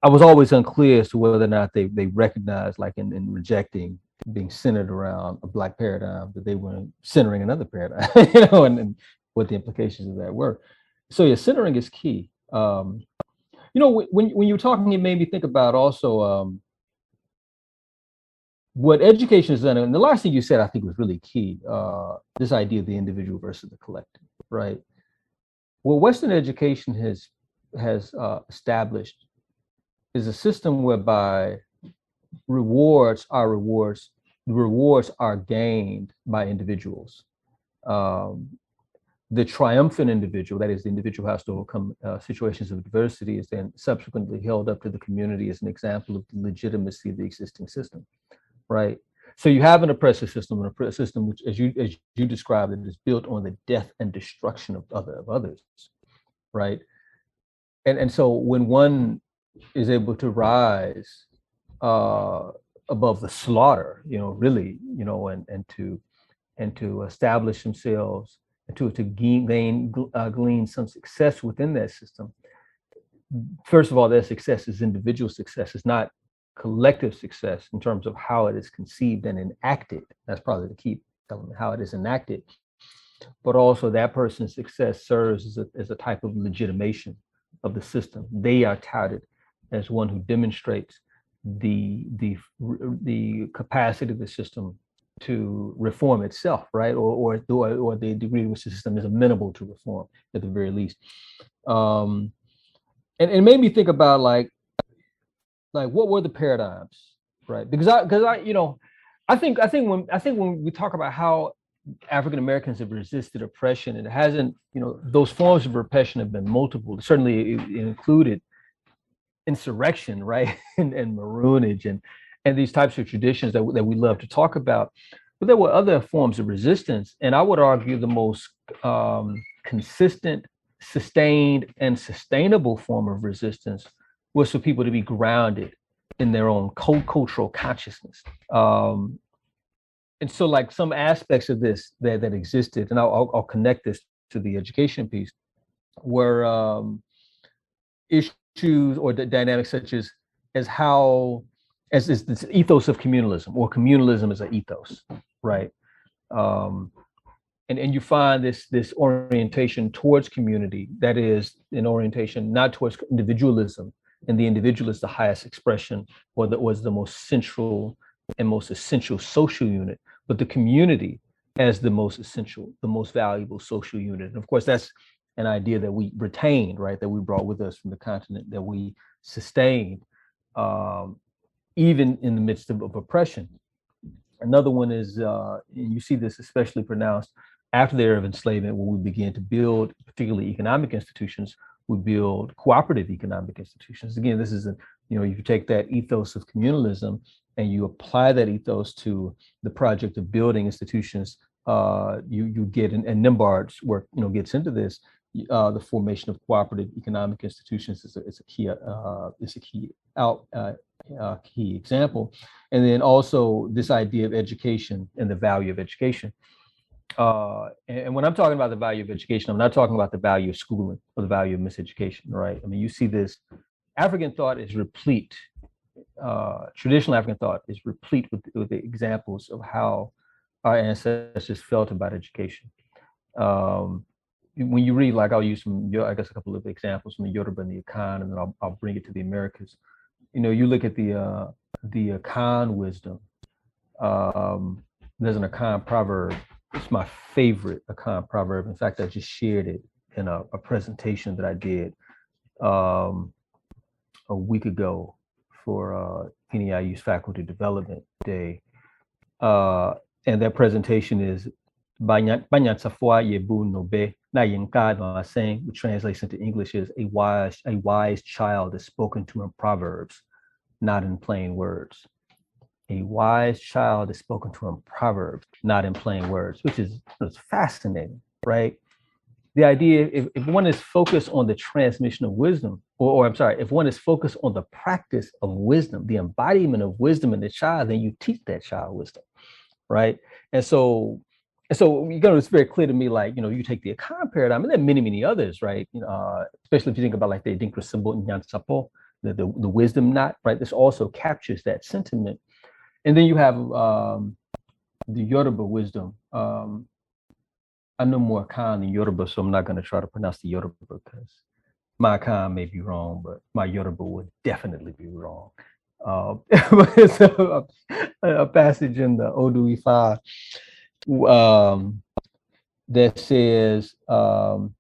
was always unclear as to whether or not they recognized, like in rejecting being centered around a Black paradigm, that they were centering another paradigm, and what the implications of that were. So yeah, centering is key. When you were talking, it made me think about also what education has done. And the last thing you said, I think, was really key. This idea of the individual versus the collective, right? What Western education has established is a system whereby rewards are gained by individuals. The triumphant individual, that is, the individual who has to overcome situations of adversity, is then subsequently held up to the community as an example of the legitimacy of the existing system, right? So you have an oppressive system, which, as you described it, is built on the death and destruction of others, right? And so when one is able to rise above the slaughter, really, and to establish themselves, and to glean some success within that system. First of all, their success is individual success. It's not collective success in terms of how it is conceived and enacted. That's probably the key element, how it is enacted. But also that person's success serves as a type of legitimation of the system. They are touted as one who demonstrates the capacity of the system to reform itself, right? Or the degree to which the system is amenable to reform, at the very least. And it made me think about like what were the paradigms, right? Because I think when we talk about how African Americans have resisted oppression, it hasn't, those forms of repression have been multiple. Certainly, it included insurrection, right, and maroonage, and these types of traditions that we love to talk about. But there were other forms of resistance, and I would argue the most consistent, sustained, and sustainable form of resistance was for people to be grounded in their own cultural consciousness. And so, like, some aspects of this that existed, and I'll connect this to the education piece, were issues or the dynamics such as this ethos of communalism, or communalism as an ethos, right? And you find this orientation towards community, that is an orientation not towards individualism, and the individual is the highest expression, or that was the most central and most essential social unit, but the community as the most essential, the most valuable social unit. And of course, that's an idea that we retained, right, that we brought with us from the continent, that we sustained, even in the midst of oppression. Another one is, and you see this especially pronounced after the era of enslavement, when we began to build, particularly economic institutions, we build cooperative economic institutions. Again, this is you take that ethos of communalism and you apply that ethos to the project of building institutions. You get, and Nimbard's work, gets into this. The formation of cooperative economic institutions is a key example, and then also this idea of education and the value of education. And when I'm talking about the value of education, I'm not talking about the value of schooling or the value of miseducation, right? I mean, you see this, African thought is replete, traditional African thought is replete with the examples of how our ancestors felt about education. When you read, like, I'll use a couple of examples from the Yoruba and the Akan, and then I'll bring it to the Americas. You look at the Akan wisdom. There's an Akan proverb. It's my favorite Akan proverb. In fact, I just shared it in a presentation that I did a week ago for PNEIU's Faculty Development Day. And their presentation is Banyatafwa Yebu Nobe Na Yinka no saying, which translates into English is a wise child is spoken to in proverbs, not in plain words. A wise child is spoken to in proverbs, not in plain words, which is fascinating, right? The idea, if one is focused on the transmission of wisdom, or I'm sorry, if one is focused on the practice of wisdom, the embodiment of wisdom in the child, then you teach that child wisdom, right? And so it's very clear to me, like, you take the Akan paradigm, and there are many, many others, right? Especially if you think about like the Adinkra symbol in Nyansapo, the wisdom knot, right? This also captures that sentiment. And then you have the Yoruba wisdom. I know more Akan than Yoruba, so I'm not going to try to pronounce the Yoruba because my Akan may be wrong, but my Yoruba would definitely be wrong. But it's a passage in the Odu Ifa that says, well,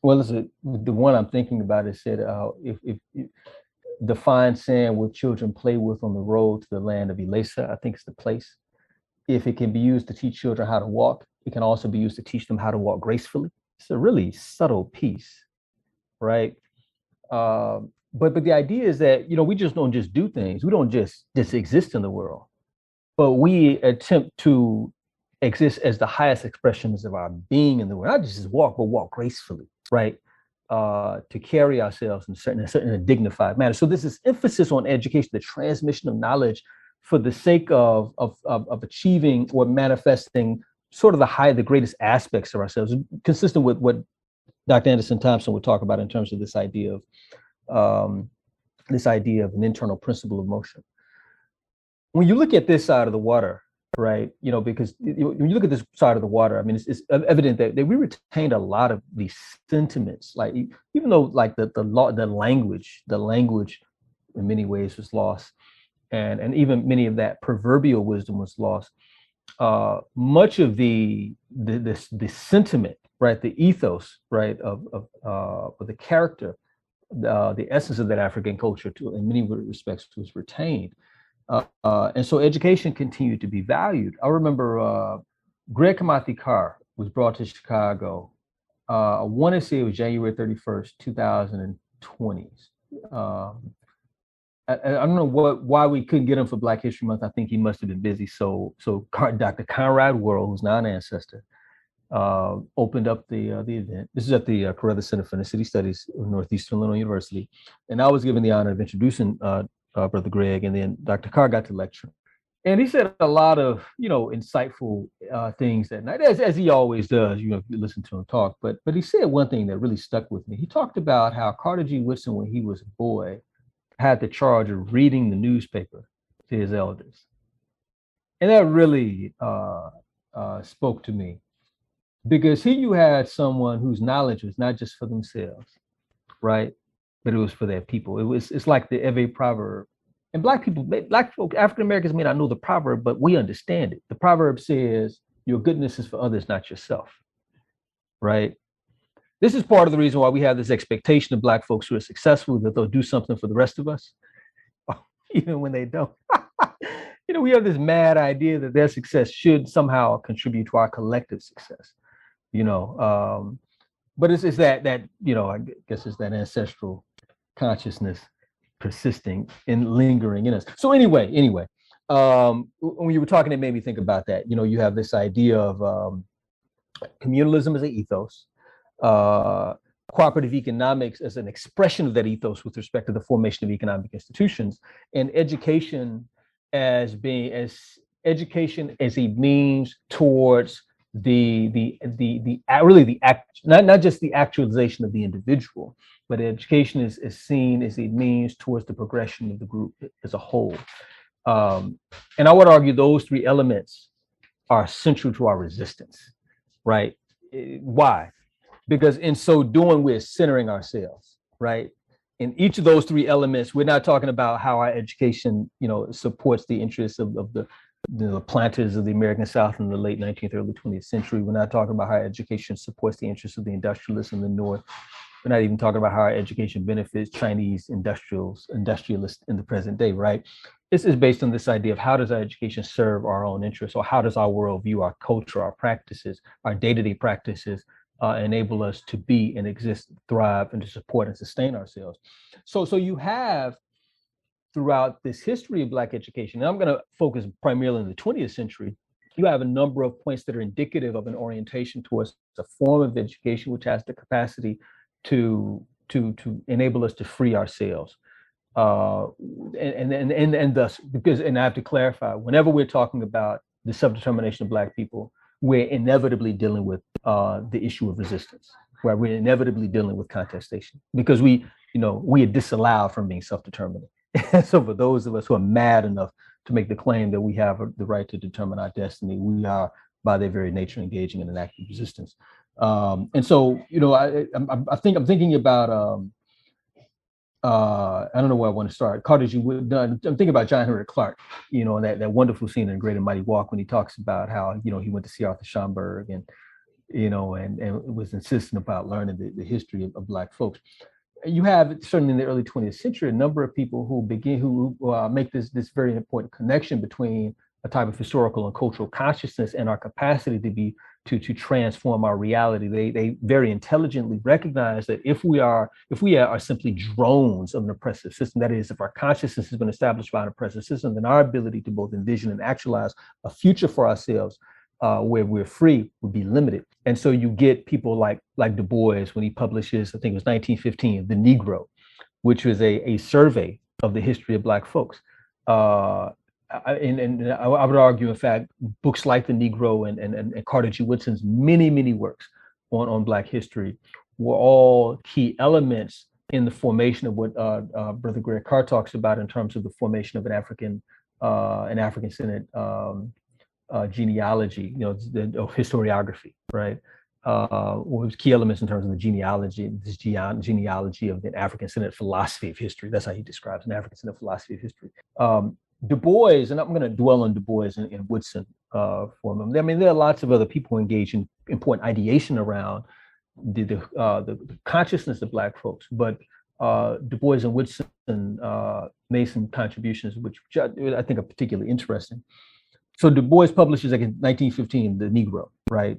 the one I'm thinking about is said, if the fine sand where children play with on the road to the land of Elasa, I think it's the place. If it can be used to teach children how to walk, it can also be used to teach them how to walk gracefully. It's a really subtle piece, right? But the idea is that, we just don't just do things. We don't just exist in the world, but we attempt to exist as the highest expressions of our being in the world. Not just walk, but walk gracefully, right? To carry ourselves in a dignified manner. So this is emphasis on education, the transmission of knowledge for the sake of achieving or manifesting sort of the greatest aspects of ourselves, consistent with what Dr. Anderson Thompson would talk about in terms of this idea of an internal principle of motion. When you look at this side of the water, right, because when you look at this side of the water, I mean, it's evident that we retained a lot of these sentiments, like even though like the language in many ways was lost, and even many of that proverbial wisdom was lost. Much of the sentiment, right, the ethos, right, of the character, the essence of that African culture, in many respects, was retained. And so education continued to be valued. I remember Greg Kamathi Carr was brought to Chicago. I want to say it was January 31st, 2020. I don't know why we couldn't get him for Black History Month. I think he must have been busy. So Dr. Conrad Worrell, who's now an ancestor, opened up the event. This is at the Carruthers Center for City Studies of Northeastern Illinois University. And I was given the honor of introducing Brother Greg, and then Dr. Carr got to lecture. And he said a lot of, insightful things that night, as he always does, if you listen to him talk. But he said one thing that really stuck with me. He talked about how Carter G. Woodson, when he was a boy, had the charge of reading the newspaper to his elders. And that really spoke to me, because here you had someone whose knowledge was not just for themselves, right? But it was for their people. It's like the Ewe proverb. And Black folk, African Americans may not know the proverb, but we understand it. The proverb says, your goodness is for others, not yourself, right? This is part of the reason why we have this expectation of Black folks who are successful, that they'll do something for the rest of us, even when they don't. We have this mad idea that their success should somehow contribute to our collective success, but it's that I guess it's that ancestral consciousness persisting and lingering in us. So anyway, when you were talking, it made me think about that. You have this idea of communalism as an ethos, cooperative economics as an expression of that ethos with respect to the formation of economic institutions, and education as education as a means towards not just the actualization of the individual, but education is seen as a means towards the progression of the group as a whole. And I would argue those three elements are central to our resistance, right? Why? Because in so doing, we're centering ourselves, right? In each of those three elements, we're not talking about how our education, supports the interests of the planters of the American South in the late 19th, early 20th century. We're not talking about how education supports the interests of the industrialists in the North. We're not even talking about how our education benefits Chinese industrialists in the present day, right? This is based on this idea of how does our education serve our own interests, or how does our worldview, our culture, our practices, our day-to-day practices enable us to be and exist, thrive, and to support and sustain ourselves. So you have throughout this history of Black education, and I'm going to focus primarily in the 20th century, you have a number of points that are indicative of an orientation towards a form of education which has the capacity to enable us to free ourselves. And thus, because, and I have to clarify, whenever we're talking about the self-determination of Black people, we're inevitably dealing with the issue of resistance, where we're inevitably dealing with contestation, because we are disallowed from being self-determinant. So for those of us who are mad enough to make the claim that we have the right to determine our destiny, we are by their very nature engaging in an active resistance. And so, I'm thinking about, I don't know where I want to start. Carter G. Wood, I'm thinking about John Henrik Clarke, and that wonderful scene in Great and Mighty Walk when he talks about how, he went to see Arthur Schomburg and was insistent about learning the history of Black folks. You have, certainly in the early 20th century, a number of people who make this very important connection between a type of historical and cultural consciousness and our capacity to transform our reality. They very intelligently recognize that if we are simply drones of an oppressive system, that is, if our consciousness has been established by an oppressive system, then our ability to both envision and actualize a future for ourselves where we're free would be limited. And so you get people like Du Bois when he publishes, I think it was 1915, The Negro, which was a survey of the history of Black folks. And I would argue, in fact, books like The Negro and Carter G. Woodson's many works on Black history were all key elements in the formation of what Brother Greg Carr talks about in terms of the formation of an African Senate genealogy, of historiography, right? Was key elements in terms of the genealogy of the African Senate philosophy of history. That's how he describes an African Senate philosophy of history. Du Bois, and I'm going to dwell on Du Bois and Woodson for a moment. I mean, there are lots of other people engaged in important ideation around the consciousness of Black folks, but Du Bois and Woodson made some contributions which I think are particularly interesting. So Du Bois publishes, like, in 1915, The Negro, right?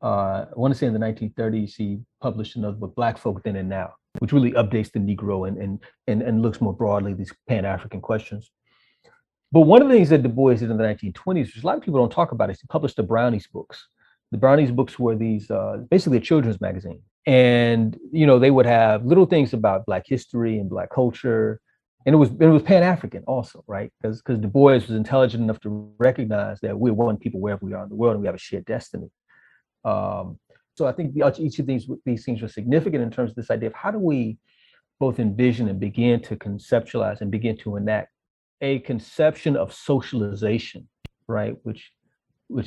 I want to say in the 1930s, he published another book, Black Folk Then and Now, which really updates the Negro and looks more broadly at these Pan-African questions. But one of the things that Du Bois did in the 1920s, which a lot of people don't talk about, is he published the Brownies books. The Brownies books were these, basically a children's magazine. And, they would have little things about Black history and Black culture. And it was Pan-African also, right? Because Du Bois was intelligent enough to recognize that we're one people wherever we are in the world and we have a shared destiny. So I think each of these things were significant in terms of this idea of how do we both envision and begin to conceptualize and begin to enact a conception of socialization, right? Which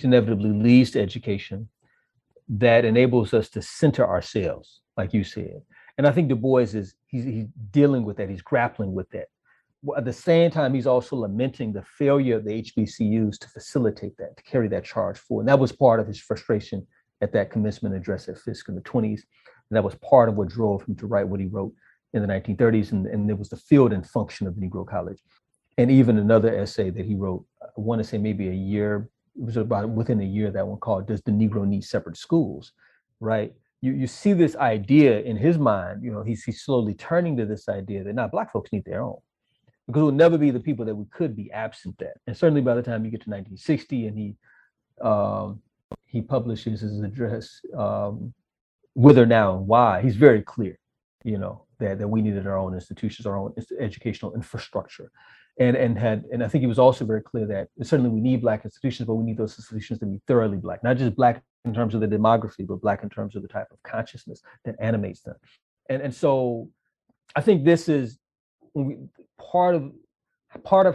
inevitably leads to education that enables us to center ourselves, like you said. And I think Du Bois he's dealing with that, he's grappling with that. At the same time, he's also lamenting the failure of the HBCUs to facilitate that, to carry that charge forward. And that was part of his frustration at that commencement address at Fisk in the 20s. And that was part of what drove him to write what he wrote in the 1930s. And it was the field and function of Negro College. And even another essay that he wrote, I want to say maybe a year, it was about within a year, that one called Does the Negro Need Separate Schools, right? You see this idea in his mind, he's slowly turning to this idea that now Black folks need their own, because we'll never be the people that we could be absent that. And certainly by the time you get to 1960 and he publishes his address, Whither Now and Why, he's very clear, that we needed our own institutions, our own educational infrastructure. And I think he was also very clear that certainly we need Black institutions, but we need those institutions to be thoroughly Black, not just Black in terms of the demography, but Black in terms of the type of consciousness that animates them. And so I think this is part of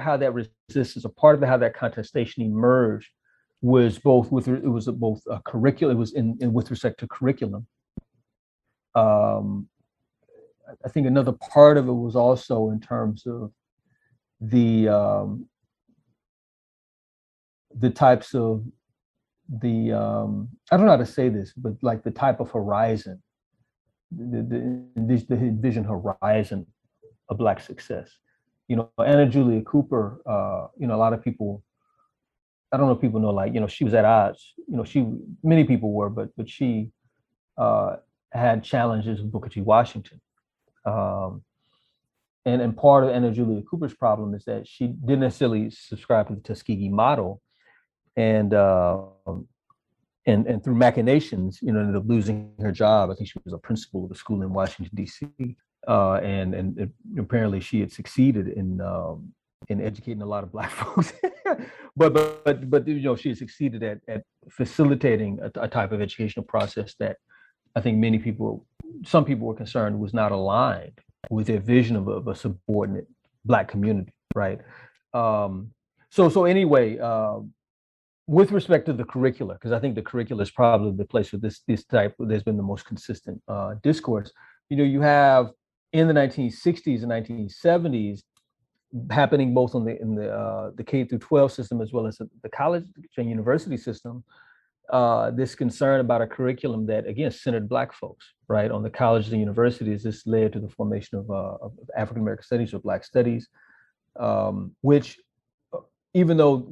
how that resistance, or part of how that contestation emerged, was both a curriculum. It was with respect to curriculum. I think another part of it was also in terms of the types of I don't know how to say this, but like the type of horizon, the vision horizon of Black success. Anna Julia Cooper, a lot of people, I don't know if people know, like, she was at odds, many people were, but she uh, had challenges with Booker T. Washington. Um, and part of Anna Julia Cooper's problem is that she didn't necessarily subscribe to the Tuskegee model, and and through machinations, ended up losing her job. I think she was a principal of a school in Washington D.C. And apparently she had succeeded in educating a lot of Black folks, but she had succeeded at facilitating a type of educational process that I think some people were concerned was not aligned with their vision of a subordinate Black community, right? So anyway. With respect to the curricula, because I think the curricula is probably the place where this type, there's been the most consistent discourse. You have in the 1960s and 1970s happening both in the K through 12 system as well as the college and university system, this concern about a curriculum that, again, centered Black folks, right? On the colleges and universities, this led to the formation of African American studies or Black studies, which, even though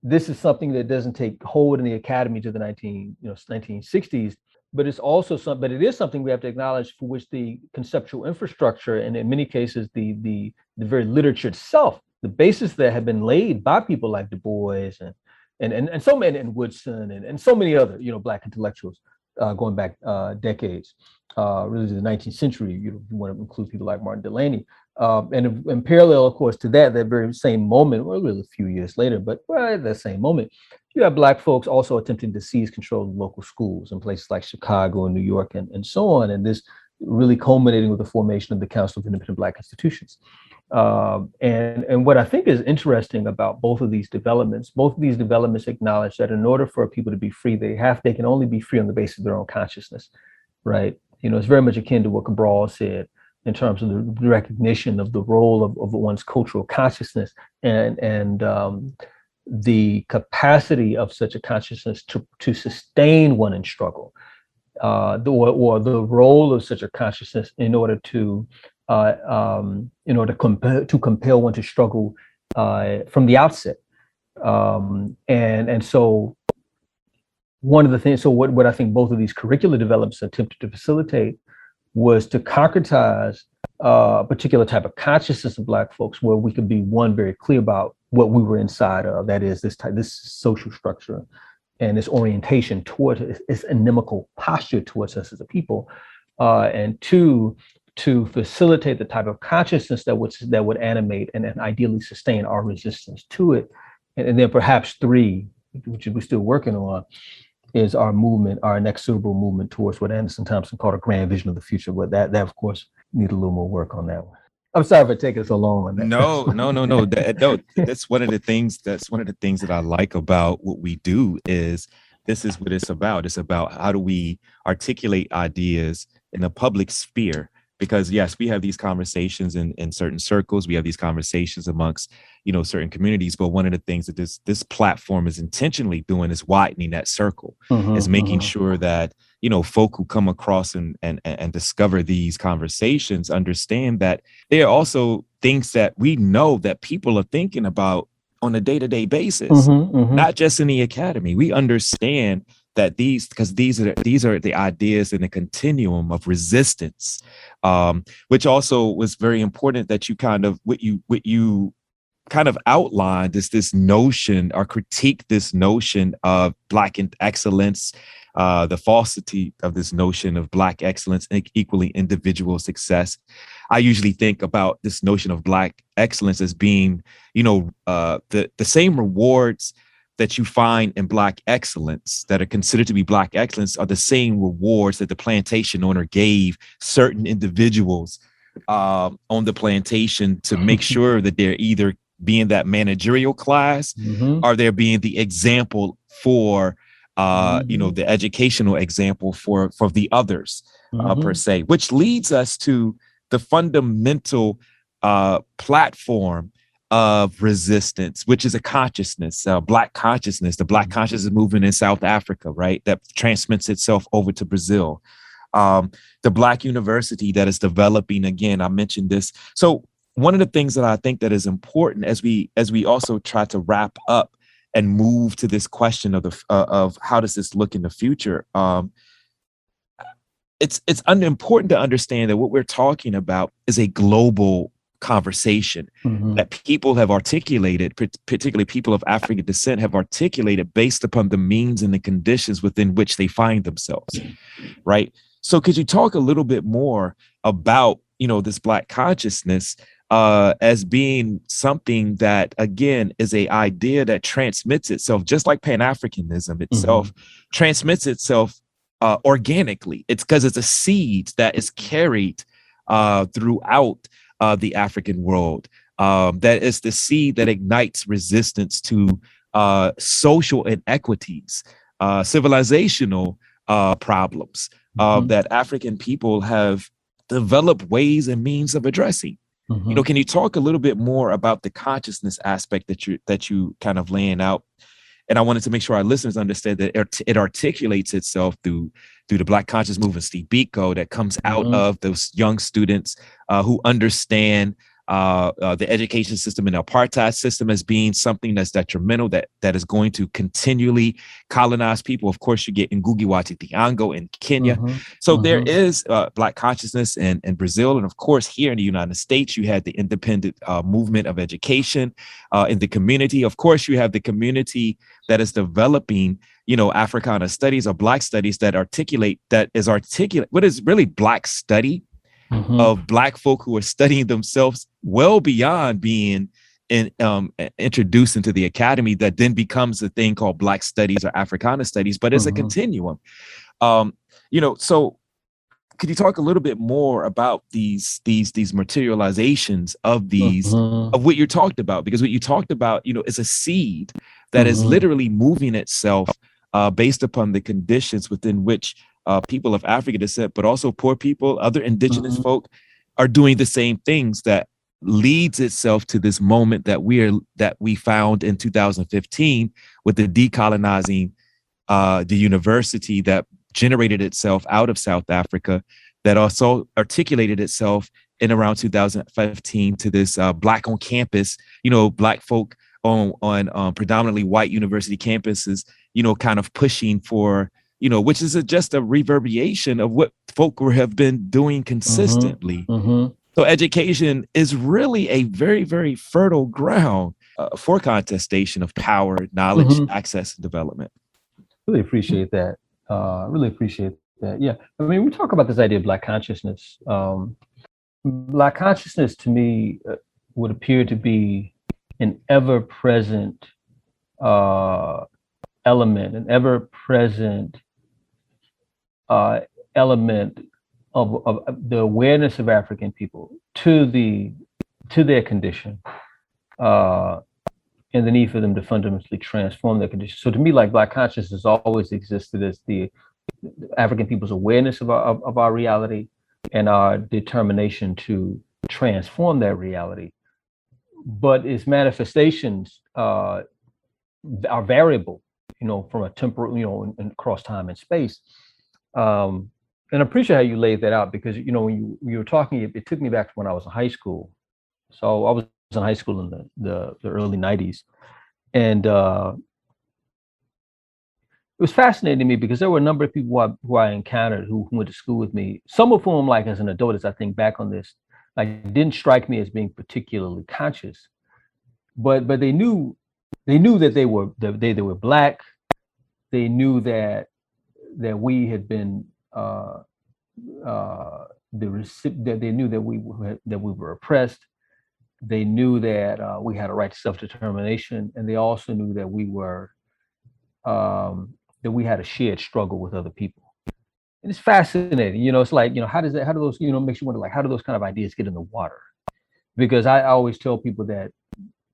this is something that doesn't take hold in the academy to the 1960s, but it's also but it is something we have to acknowledge, for which the conceptual infrastructure, and in many cases the very literature itself, the basis that had been laid by people like Du Bois and so many, and Woodson and so many other Black intellectuals going back decades, really to the 19th century. You want to include people like Martin Delany. And in parallel, of course, to that very same moment, well, really a few years later, but right at that same moment, you have Black folks also attempting to seize control of local schools in places like Chicago and New York and so on. And this really culminating with the formation of the Council of Independent Black Institutions. And what I think is interesting about both of these developments acknowledge that in order for people to be free, they can only be free on the basis of their own consciousness, right? It's very much akin to what Cabral said in terms of the recognition of the role of one's cultural consciousness and the capacity of such a consciousness to sustain one in struggle, or the role of such a consciousness in order to compel one to struggle from the outset. And so one of the things, so what I think both of these curricular developments attempted to facilitate was to concretize a particular type of consciousness of Black folks, where we could be very clear about what we were inside of, that is this social structure and this orientation toward this inimical posture towards us as a people, and two, to facilitate the type of consciousness that would animate and ideally sustain our resistance to it. And then perhaps three, which we're still working on, is our movement, our inexorable movement towards what Anderson Thompson called a grand vision of the future. But that of course, need a little more work on that one. I'm sorry for taking so long on that. No. That's one of the things. That's one of the things that I like about what we do is this is what it's about. It's about how do we articulate ideas in the public sphere. Because yes, we have these conversations in certain circles. We have these conversations amongst, certain communities. But one of the things that this platform is intentionally doing is widening that circle, is making sure that, folk who come across and discover these conversations understand that there are also things that we know that people are thinking about on a day-to-day basis, not just in the academy. We understand that these are the ideas in the continuum of resistance, which also was very important that you kind of what you kind of outlined is this notion or critique this notion of Black excellence, the falsity of this notion of Black excellence and equally individual success. I usually think about this notion of Black excellence as being, the same rewards that you find in Black excellence that are considered to be Black excellence are the same rewards that the plantation owner gave certain individuals on the plantation to make sure that they're either being that managerial class or they're being the example for, the educational example for the others per se, which leads us to the fundamental platform of resistance, which is a consciousness, Black consciousness, the Black consciousness movement in South Africa, right? That transmits itself over to Brazil. The Black university that is developing, again, I mentioned this. So one of the things that I think that is important as we also try to wrap up and move to this question of of how does this look in the future, it's important to understand that what we're talking about is a global conversation that people have articulated, particularly people of African descent have articulated based upon the means and the conditions within which they find themselves, right? So could you talk a little bit more about, this Black consciousness as being something that, again, is a idea that transmits itself, just like Pan-Africanism itself transmits itself organically. It's because it's a seed that is carried throughout the African world. That is the seed that ignites resistance to social inequities, civilizational problems that African people have developed ways and means of addressing. Can you talk a little bit more about the consciousness aspect that you kind of laying out? And I wanted to make sure our listeners understand that it articulates itself through the Black conscious movement, Steve Biko, that comes out of those young students who understand the education system and the apartheid system as being something that's detrimental, that is going to continually colonize people. Of course, you get Ngugi wa Thiong'o in Kenya. So there is Black consciousness in Brazil. And of course, here in the United States, you had the independent movement of education in the community. Of course, you have the community that is developing, Africana studies or Black studies that articulate what is really Black study of Black folk who are studying themselves well beyond being introduced into the academy, that then becomes a thing called Black studies or Africana studies, but it's a continuum. So could you talk a little bit more about these materializations of these of what you talked about? Because what you talked about, is a seed that is literally moving itself based upon the conditions within which people of African descent, but also poor people, other indigenous folk, are doing the same things, that leads itself to this moment that we found in 2015 with the decolonizing the university that generated itself out of South Africa, that also articulated itself in around 2015 to this Black on campus, Black folk on predominantly white university campuses, kind of pushing for, which is just a reverberation of what folk have been doing consistently. So education is really a very, very fertile ground for contestation of power, knowledge, access, and development. Really appreciate that. Yeah. I mean, we talk about this idea of Black consciousness. Black consciousness to me would appear to be an ever-present element, an ever-present element of the awareness of African people to their condition, and the need for them to fundamentally transform their condition. So to me, like, Black consciousness always existed as the African people's awareness of our reality and our determination to transform that reality. But its manifestations are variable, from a temporal, and across time and space. And I appreciate how you laid that out, because, when you were talking, it took me back to when I was in high school. So I was in high school in the early 90s. And it was fascinating to me because there were a number of people who I encountered who went to school with me, some of whom, like, as an adult, as I think back on this, like, didn't strike me as being particularly conscious, but they knew that they were Black. They knew that we had been that they knew that we were oppressed. They knew that we had a right to self-determination, and they also knew that we were that we had a shared struggle with other people. And it's fascinating, it's like, how do those, makes you wonder, like, how do those kind of ideas get in the water? Because I always tell people that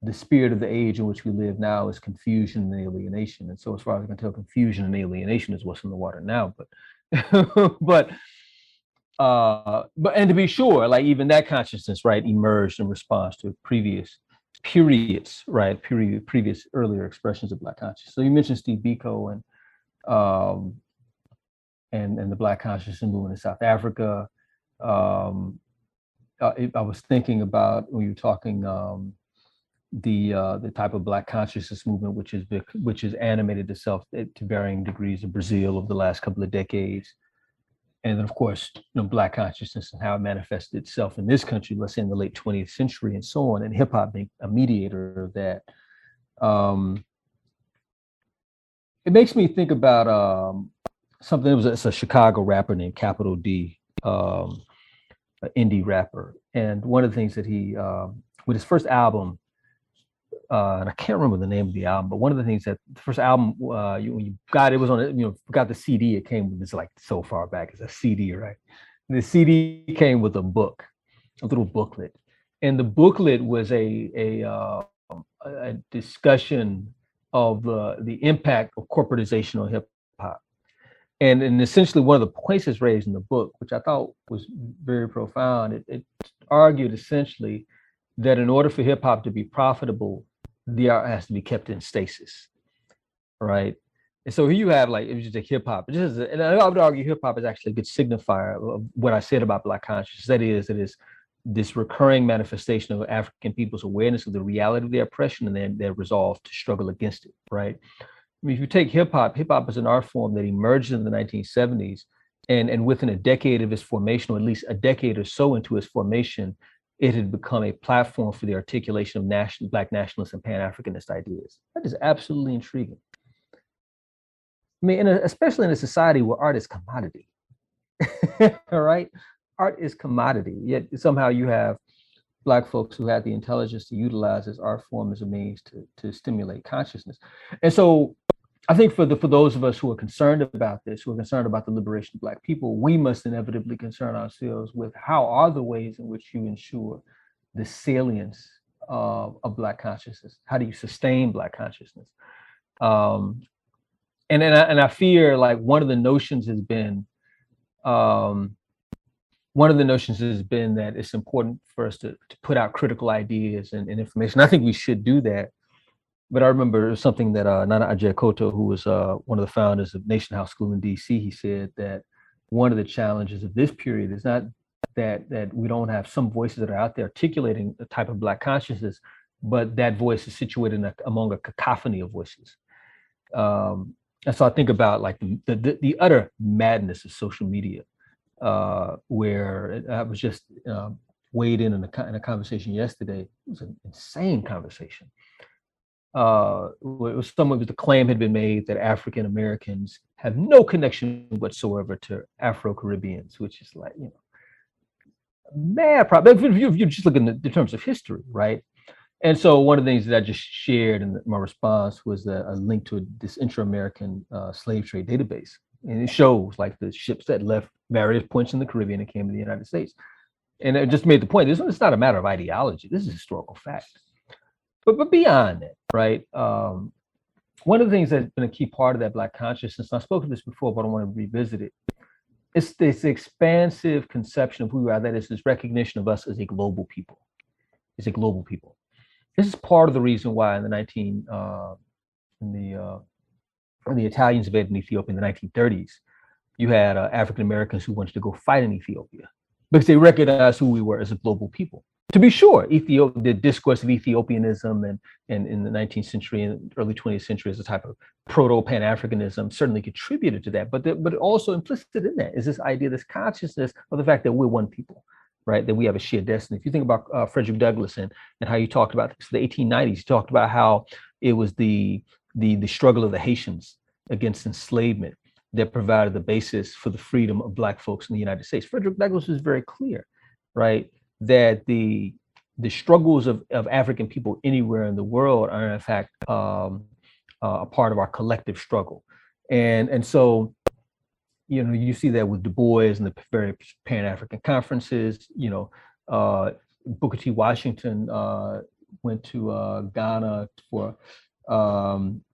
the spirit of the age in which we live now is confusion and alienation. And so, as far as I can tell, confusion and alienation is what's in the water now. But and to be sure, like, even that consciousness, right, emerged in response to previous periods, right, previous earlier expressions of Black consciousness. So you mentioned Steve Biko and the Black consciousness movement in South Africa. I was thinking about when you were talking the type of Black consciousness movement, which has animated itself to varying degrees in Brazil over the last couple of decades, and then of course, Black consciousness and how it manifested itself in this country, let's say in the late 20th century, and so on, and hip hop being a mediator of that. It makes me think about something. It's a Chicago rapper named Capital D, an indie rapper, and one of the things that he, with his first album, and I can't remember the name of the album, but one of the things that the first album, when you got it was on, got the CD. It came with this, like, so far back as a CD, right? And the CD came with a book, a little booklet, and the booklet was a discussion of the impact of corporatization on hip hop. And essentially one of the points that's raised in the book, which I thought was very profound, it argued essentially that in order for hip hop to be profitable, the art has to be kept in stasis, right? And so here you have, like, if you just take hip hop, and I would argue hip hop is actually a good signifier of what I said about Black consciousness. That is, it is this recurring manifestation of African people's awareness of the reality of their oppression and then their resolve to struggle against it, right? I mean, if you take hip hop is an art form that emerged in the 1970s, and within a decade of its formation, or at least a decade or so into its formation, it had become a platform for the articulation of Black nationalist and Pan-Africanist ideas. That is absolutely intriguing. I mean, especially in a society where art is commodity, all right? Art is commodity, yet somehow you have Black folks who had the intelligence to utilize this art form as a means to stimulate consciousness. And so I think for those of us who are concerned about this, who are concerned about the liberation of Black people, we must inevitably concern ourselves with how are the ways in which you ensure the salience of Black consciousness? How do you sustain Black consciousness? And I fear, like, one of the notions has been that it's important for us to put out critical ideas and information. I think we should do that. But I remember something that Nana Ajakoto, who was one of the founders of Nation House School in DC, he said that one of the challenges of this period is not that we don't have some voices that are out there articulating a type of Black consciousness, but that voice is situated among a cacophony of voices. And so I think about, like, the utter madness of social media, where I was just weighed in a conversation yesterday. It was an insane conversation. It was the claim had been made that African Americans have no connection whatsoever to Afro-Caribbeans, which is, like, mad problem. If you just look in terms of history, right? And so one of the things that I just shared in my response was a link to this intra-American slave trade database. And it shows, like, the ships that left various points in the Caribbean and came to the United States. And it just made the point, it's not a matter of ideology. This is historical fact. But beyond that, right? One of the things that's been a key part of that Black consciousness, and I've spoken this before, but I want to revisit it. It's this expansive conception of who we are, that is this recognition of us as a global people. It's a global people. This is part of the reason why when the Italians invaded Ethiopia in the 1930s, you had African Americans who wanted to go fight in Ethiopia because they recognized who we were as a global people. To be sure, the discourse of Ethiopianism and in the 19th century and early 20th century as a type of proto-Pan-Africanism certainly contributed to that. But also implicit in that is this idea, this consciousness of the fact that we're one people, right? That we have a shared destiny. If you think about Frederick Douglass and how you talked about this, the 1890s, you talked about how it was the struggle of the Haitians against enslavement that provided the basis for the freedom of Black folks in the United States. Frederick Douglass was very clear, right? That the struggles of African people anywhere in the world are in fact a part of our collective struggle, and so you see that with Du Bois and the various Pan-African conferences. Booker T. Washington went to Ghana for. I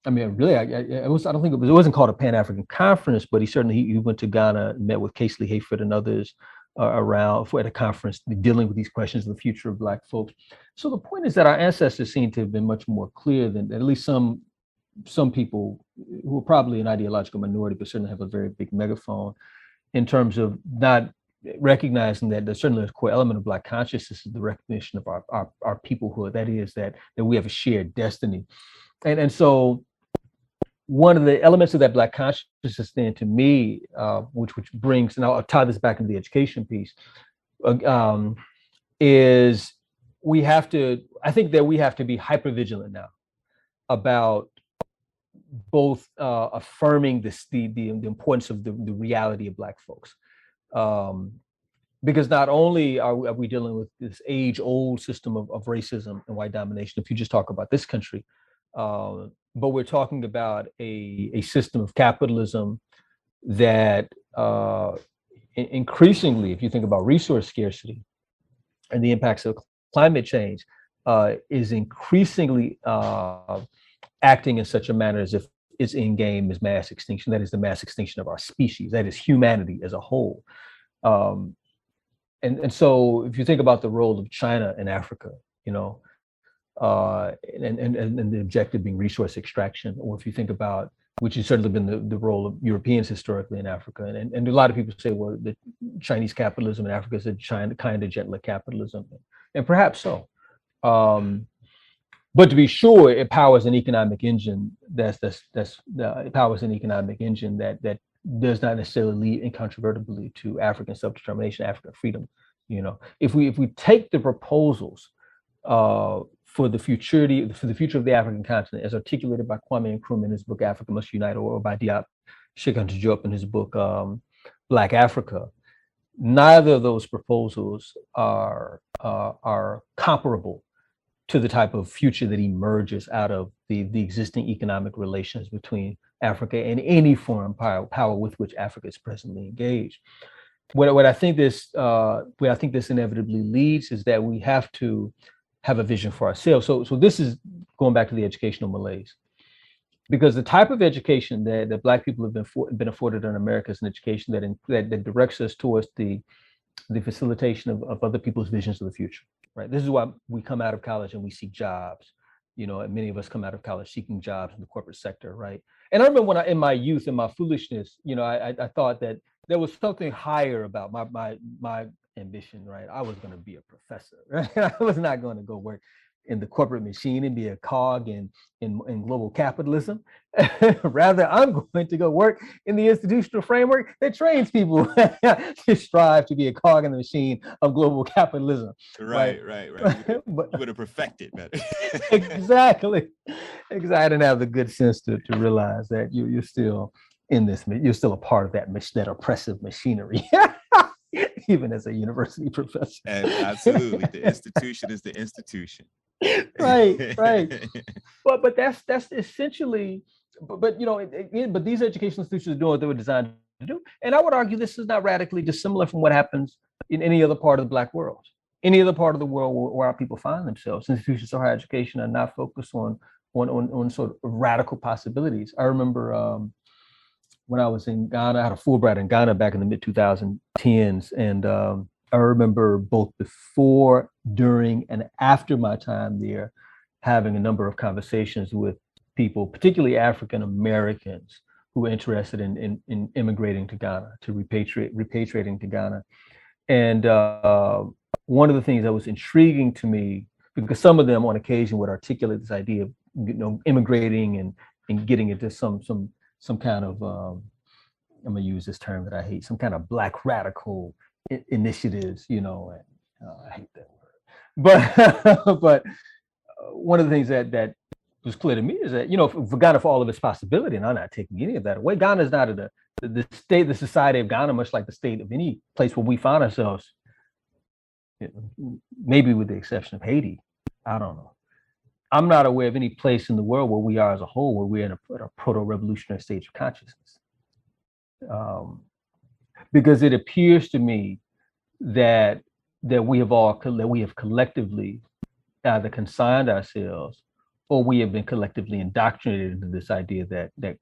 don't think it wasn't called a Pan-African conference, but he went to Ghana and met with Casely Hayford and others around at a conference dealing with these questions of the future of Black folks. So the point is that our ancestors seem to have been much more clear than at least some people who are probably an ideological minority, but certainly have a very big megaphone in terms of not recognizing that there's certainly a core element of Black consciousness is the recognition of our peoplehood. That is that we have a shared destiny, and so one of the elements of that Black consciousness, then, to me, which brings, and I'll tie this back into the education piece, is I think that we have to be hypervigilant now about both affirming the importance of the reality of Black folks. Because not only are we dealing with this age-old system of racism and white domination, if you just talk about this country, but we're talking about a system of capitalism that increasingly, if you think about resource scarcity and the impacts of climate change, is increasingly acting in such a manner as if its end game is mass extinction. That is the mass extinction of our species. That is humanity as a whole. And so if you think about the role of China in Africa, and the objective being resource extraction, or if you think about, which has certainly been the role of Europeans historically in Africa, and a lot of people say, well, the Chinese capitalism in Africa is a kind of gentler capitalism, and perhaps so. But to be sure, it powers an economic engine it powers an economic engine that does not necessarily lead incontrovertibly to African self-determination, African freedom. If we take the proposals for the future of the African continent, as articulated by Kwame Nkrumah in his book Africa Must Unite, or by Diop Shekanta Diop in his book Black Africa, neither of those proposals are comparable to the type of future that emerges out of the existing economic relations between Africa and any foreign power with which Africa is presently engaged. What I think this inevitably leads is that we have to have a vision for ourselves. So this is going back to the educational malaise, because the type of education that Black people have been afforded in America is an education that directs us towards the facilitation of other people's visions of the future. Right. This is why we come out of college and we seek jobs. And many of us come out of college seeking jobs in the corporate sector. Right. And I remember when in my youth, in my foolishness, I thought that there was something higher about my ambition. Right. I was going to be a professor. Right? I was not going to go work in the corporate machine and be a cog in global capitalism. Rather, I'm going to go work in the institutional framework that trains people to strive to be a cog in the machine of global capitalism. Right. You would have perfected better. Exactly. I didn't have the good sense to realize that you're still in this. You're still a part of that oppressive machinery. Even as a university professor. And absolutely, the institution is the institution. Right. But that's essentially. But these educational institutions are doing what they were designed to do. And I would argue this is not radically dissimilar from what happens in any other part of the Black world, any other part of the world where our people find themselves. Institutions of higher education are not focused on sort of radical possibilities. I remember. When I was in Ghana, I had a Fulbright in Ghana back in the mid-2010s. And I remember both before, during, and after my time there, having a number of conversations with people, particularly African Americans, who were interested in immigrating to Ghana, to repatriating to Ghana. And one of the things that was intriguing to me, because some of them on occasion would articulate this idea of immigrating and getting into some kind of, I'm gonna use this term that I hate, some kind of Black radical initiatives, and I hate that word. But one of the things that was clear to me is that, for Ghana, for all of its possibility, and I'm not taking any of that away, Ghana is not the society of Ghana, much like the state of any place where we find ourselves, maybe with the exception of Haiti. I don't know. I'm not aware of any place in the world where we are as a whole, where we're in a proto-revolutionary stage of consciousness. Because it appears to me that we have collectively either consigned ourselves, or we have been collectively indoctrinated into this idea that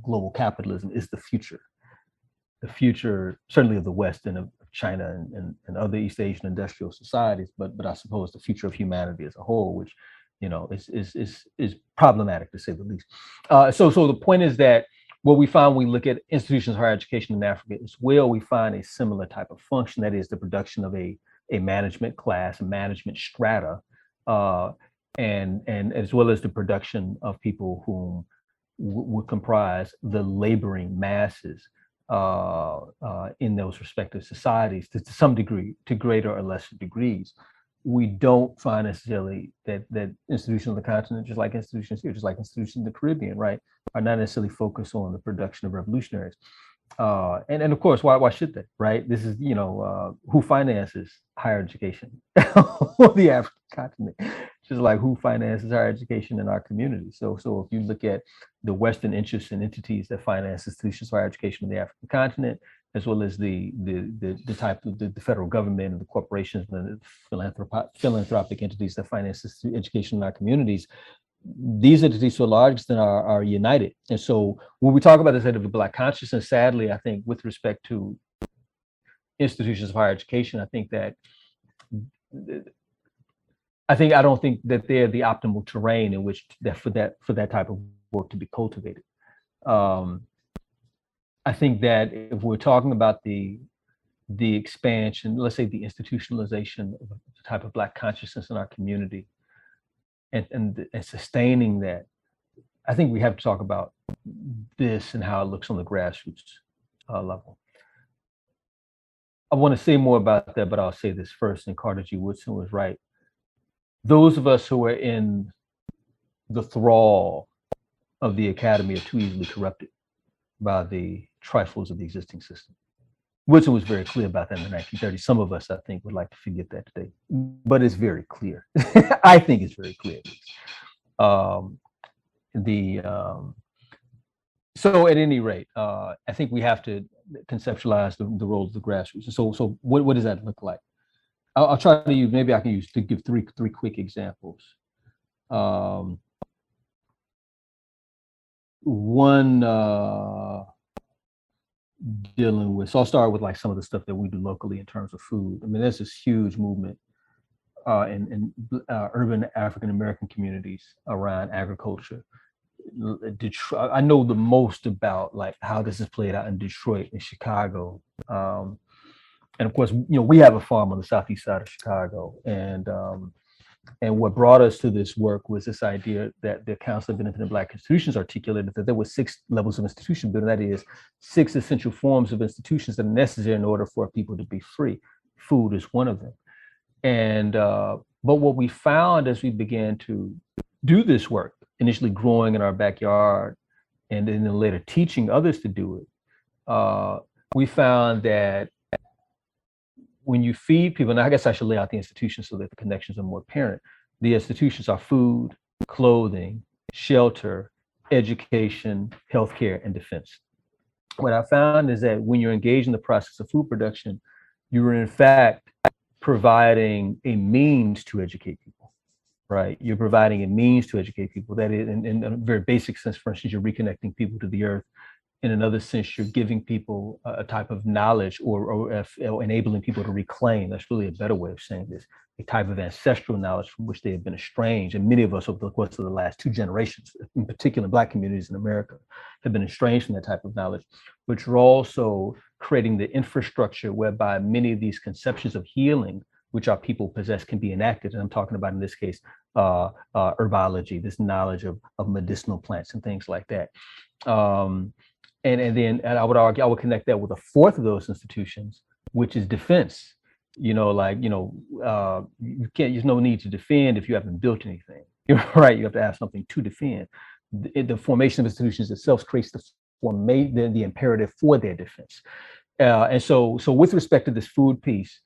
global capitalism is the future certainly of the West and of China and other East Asian industrial societies, but I suppose the future of humanity as a whole, which is problematic to say the least. So the point is that what we find when we look at institutions of higher education in Africa as well, we find a similar type of function, that is the production of a management class, a management strata, and as well as the production of people whom would comprise the laboring masses in those respective societies to some degree, to greater or lesser degrees. We don't find necessarily that institutions on the continent, just like institutions here, just like institutions in the Caribbean, right, are not necessarily focused on the production of revolutionaries. And of course, why should they, right? This is, who finances higher education on the African continent, just like who finances higher education in our community. So if you look at the Western interests and entities that finance institutions of higher education in the African continent, as well as the type of the federal government and the corporations and the philanthropic entities that finance education in our communities, these entities to a large extent are united. And so when we talk about the state of the Black consciousness, sadly, I think with respect to institutions of higher education, I don't think that they're the optimal terrain in which for that type of work to be cultivated. I think that if we're talking about the expansion, let's say the institutionalization of the type of Black consciousness in our community, and sustaining that, I think we have to talk about this and how it looks on the grassroots level. I want to say more about that, but I'll say this first, and Carter G. Woodson was right. Those of us who are in the thrall of the academy are too easily corrupted by the trifles of the existing system. Woodson was very clear about that in the 1930s. Some of us, I think, would like to forget that today, but it's very clear. I think it's very clear. So at any rate, I think we have to conceptualize the role of the grassroots. So what does that look like? I'll try to use, maybe I can give three quick examples. One dealing with, so I'll start with like some of the stuff that we do locally in terms of food. I mean, there's this huge movement in urban African American communities around agriculture. Detroit, I know the most about like how this is played out in Detroit and Chicago. And of course, we have a farm on the southeast side of Chicago, and what brought us to this work was this idea that the Council of Independent Black Institutions articulated that there were 6 levels of institution building, that is 6 essential forms of institutions that are necessary in order for people to be free. Food is one of them. And but what we found as we began to do this work, initially growing in our backyard and then later teaching others to do it, we found that when you feed people, and I guess I should lay out the institutions so that the connections are more apparent. The institutions are food, clothing, shelter, education, healthcare, and defense. What I found is that when you're engaged in the process of food production, you're in fact providing a means to educate people, right? You're providing a means to educate people. That is, in a very basic sense, for instance, you're reconnecting people to the earth. In another sense, you're giving people a type of knowledge or enabling people to reclaim. That's really a better way of saying this, a type of ancestral knowledge from which they have been estranged. And many of us over the course of the last 2 generations, in particular Black communities in America, have been estranged from that type of knowledge, which are also creating the infrastructure whereby many of these conceptions of healing, which our people possess, can be enacted. And I'm talking about, in this case, herbology, this knowledge of medicinal plants and things like that. And then I would argue, I would connect that with a 4th of those institutions, which is defense. You can't, there's no need to defend if you haven't built anything. You're right, you have to have something to defend. The formation of institutions itself creates the imperative for their defense. And so with respect to this food piece,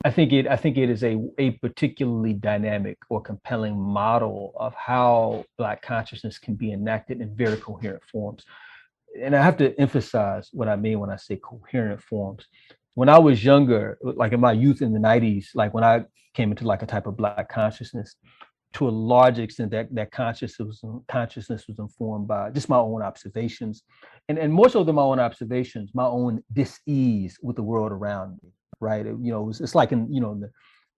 I think it is a particularly dynamic or compelling model of how Black consciousness can be enacted in very coherent forms. And I have to emphasize what I mean when I say coherent forms. When I was younger, like in my youth in the 90s, like when I came into like a type of Black consciousness, to a large extent that consciousness was informed by just my own observations, and more so than my own observations, my own dis-ease with the world around me. Right, it's like in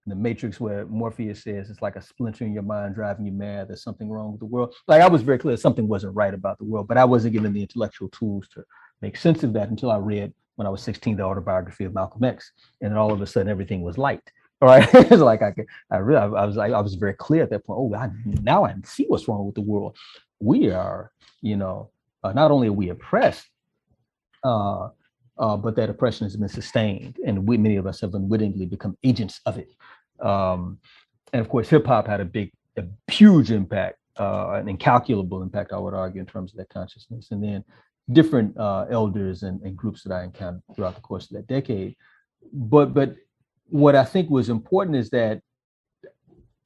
The Matrix, where Morpheus says it's like a splinter in your mind driving you mad. There's something wrong with the world. Like, I was very clear something wasn't right about the world, but I wasn't given the intellectual tools to make sense of that until I read, when I was 16, the autobiography of Malcolm X, and then all of a sudden everything was light. All right, it's like I was very clear at that point. Oh, now I see what's wrong with the world. We are, not only are we oppressed, but that oppression has been sustained, and many of us have unwittingly become agents of it. And of course, hip hop had a huge impact, an incalculable impact, I would argue, in terms of that consciousness. And then different elders and groups that I encountered throughout the course of that decade. But what I think was important is that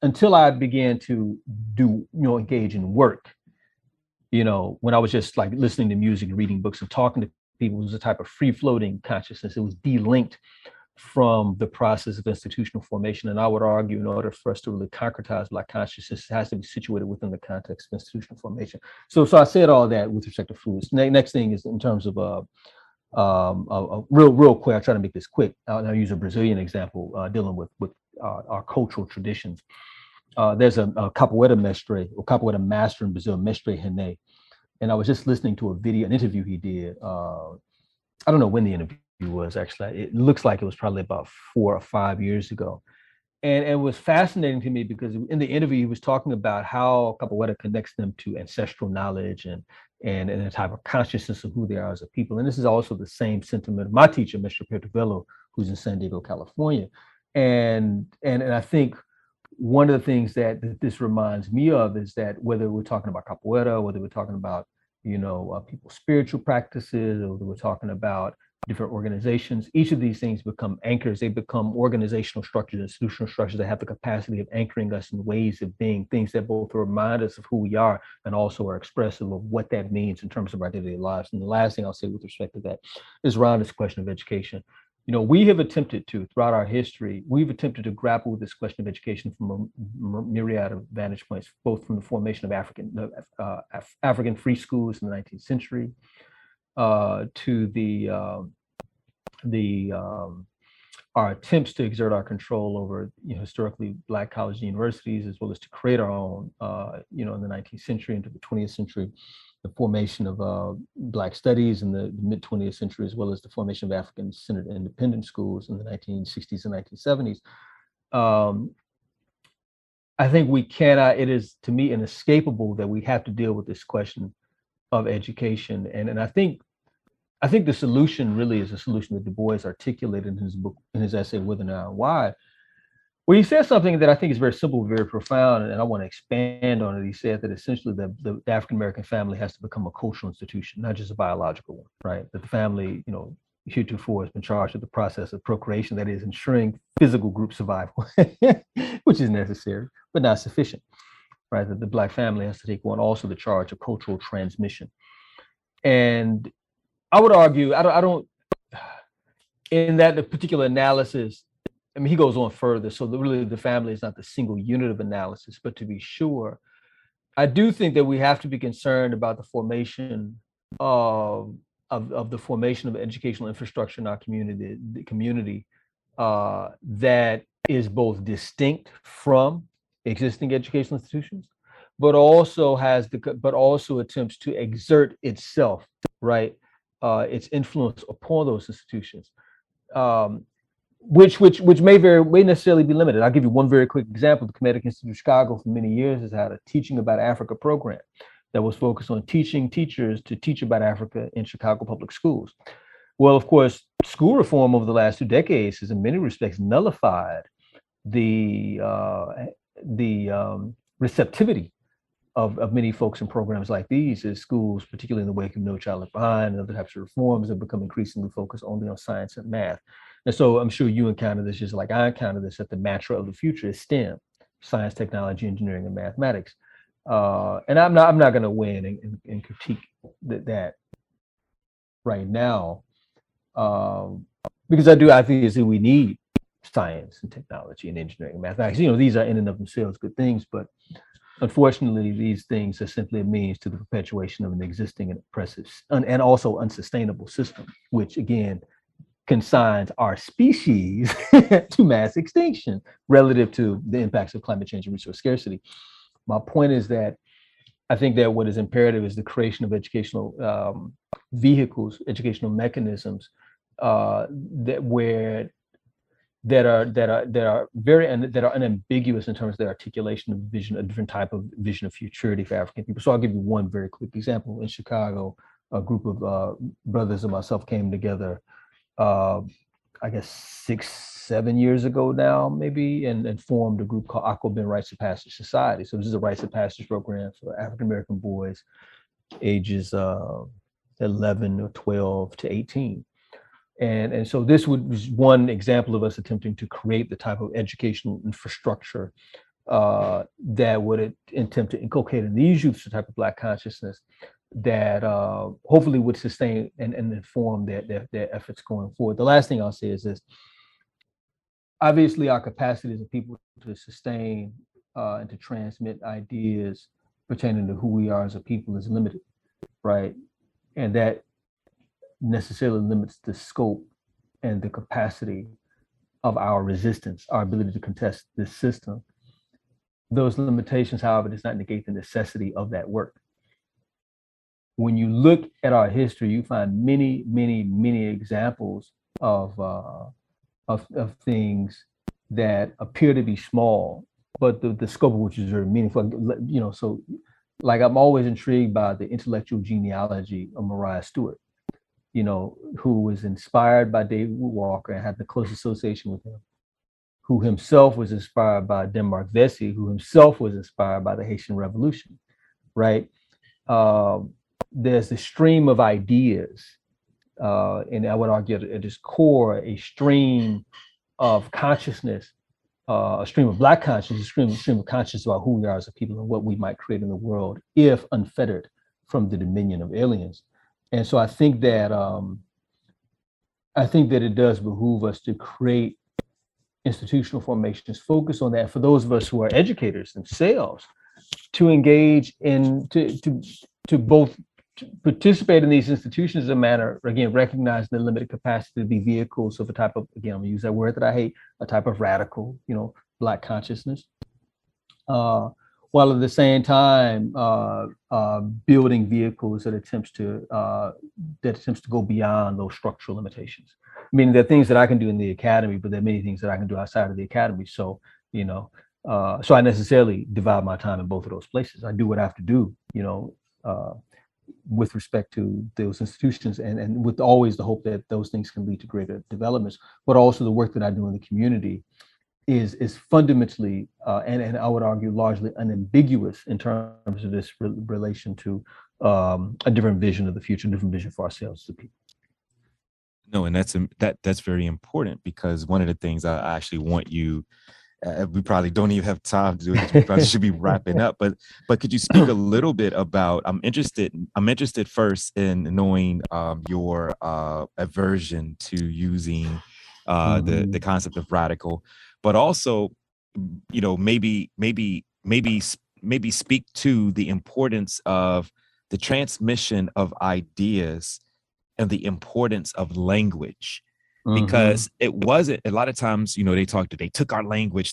until I began to engage in work, when I was just like listening to music and reading books and talking to people, it was a type of free-floating consciousness. It was delinked from the process of institutional formation. And I would argue, in order for us to really concretize Black consciousness, it has to be situated within the context of institutional formation. So I said all that with respect to foods. Next thing is in terms of real quick. I try to make this quick. I'll use a Brazilian example dealing with our cultural traditions. There's a capoeira mestre, or capoeira master in Brazil, Mestre René. And I was just listening to an interview he did. I don't know when the interview was, actually. It looks like it was probably about 4 or 5 years ago. And it was fascinating to me because in the interview, he was talking about how capoeira connects them to ancestral knowledge and a type of consciousness of who they are as a people. And this is also the same sentiment of my teacher, Mr. Pertuvelo, who's in San Diego, California. And I think one of the things that this reminds me of is that whether we're talking about capoeira, whether we're talking about, people's spiritual practices, or whether we're talking about different organizations, each of these things become anchors. They become organizational structures, institutional structures that have the capacity of anchoring us in ways of being, things that both remind us of who we are and also are expressive of what that means in terms of our daily lives. And the last thing I'll say with respect to that is around this question of education. We have attempted to, throughout our history, to grapple with this question of education from a myriad of vantage points, both from the formation of African free schools in the 19th century, to our attempts to exert our control over historically Black colleges and universities, as well as to create our own, in the 19th century into the 20th century, the formation of Black studies in the mid 20th century, as well as the formation of African-centered independent schools in the 1960s and 1970s. I think it is, to me, inescapable that we have to deal with this question of education. And I think the solution really is a solution that Du Bois articulated in his book, in his essay, Whither Now and Why, where he says something that I think is very simple, very profound, and I want to expand on it. He said that essentially the African-American family has to become a cultural institution, not just a biological one, right? That the family, heretofore has been charged with the process of procreation, that is ensuring physical group survival, which is necessary, but not sufficient, right? That the Black family has to take on also the charge of cultural transmission. And I would argue, I don't, in that particular analysis, I mean, he goes on further. So really the family is not the single unit of analysis, but to be sure, I do think that we have to be concerned about the formation of educational infrastructure in our community that is both distinct from existing educational institutions, but also attempts to exert itself, right? Its influence upon those institutions. Which may necessarily be limited. I'll give you one very quick example. The Comedic Institute of Chicago for many years has had a Teaching About Africa program that was focused on teaching teachers to teach about Africa in Chicago public schools. Well, of course, school reform over the last 2 decades has in many respects nullified the receptivity of many folks in programs like these, as schools, particularly in the wake of No Child Left Behind and other types of reforms, have become increasingly focused only on science and math. And so I'm sure you encounter this just like I encounter this, that the mantra of the future is STEM, science, technology, engineering, and mathematics. And I'm not going to weigh in and critique that right now, because I think we need science and technology and engineering and mathematics. These are in and of themselves good things, but unfortunately, these things are simply a means to the perpetuation of an existing and oppressive and also unsustainable system, which again consigns our species to mass extinction relative to the impacts of climate change and resource scarcity. My point is that I think that what is imperative is the creation of educational vehicles, educational mechanisms that are unambiguous in terms of their articulation of vision, a different type of vision of futurity for African people. So I'll give you one very quick example. In Chicago, a group of brothers and myself came together, I guess 6-7 years ago now, maybe, and formed a group called Aquaben Rites of Passage Society. So this is a rites of passage program for African American boys ages 11 or 12 to 18. And so this was one example of us attempting to create the type of educational infrastructure that would attempt to inculcate in these youths the type of Black consciousness that hopefully would sustain and inform their efforts going forward. The last thing I'll say is this. Obviously, our capacity as a people to sustain and to transmit ideas pertaining to who we are as a people is limited, right? And that necessarily limits the scope and the capacity of our resistance, our ability to contest this system. Those limitations, however, does not negate the necessity of that work. When you look at our history, you find many, many, many examples of things that appear to be small, but the scope of which is very meaningful. You know, so like I'm always intrigued by the intellectual genealogy of Mariah Stewart, you know, who was inspired by David Walker and had the close association with him, who himself was inspired by Denmark Vesey, who himself was inspired by the Haitian Revolution, right? There's a stream of ideas, and I would argue at its core, a stream of consciousness, a stream of Black consciousness, a stream of consciousness about who we are as a people and what we might create in the world if unfettered from the dominion of aliens. And so I think that it does behoove us to create institutional formations, focus on that for those of us who are educators themselves, to engage in to both participate in these institutions in a manner, again, recognize the limited capacity to be vehicles of a type of, again, I'm gonna use that word that I hate, a type of radical, you know, Black consciousness. While at the same time building vehicles that attempts to go beyond those structural limitations. Meaning there are things that I can do in the academy, but there are many things that I can do outside of the academy. So, you know, so I necessarily divide my time in both of those places. I do what I have to do, you know, with respect to those institutions and with always the hope that those things can lead to greater developments, but also the work that I do in the community is fundamentally, and I would argue largely unambiguous in terms of this relation to a different vision of the future, a different vision for ourselves as a people. No, and that's very important, because one of the things I actually want you, we probably don't even have time to do this. We probably should be wrapping up, but could you speak a little bit about, I'm interested first in knowing your aversion to using the concept of radical, but also, you know, maybe speak to the importance of the transmission of ideas and the importance of language. Because it wasn't, a lot of times, you know, they took our language,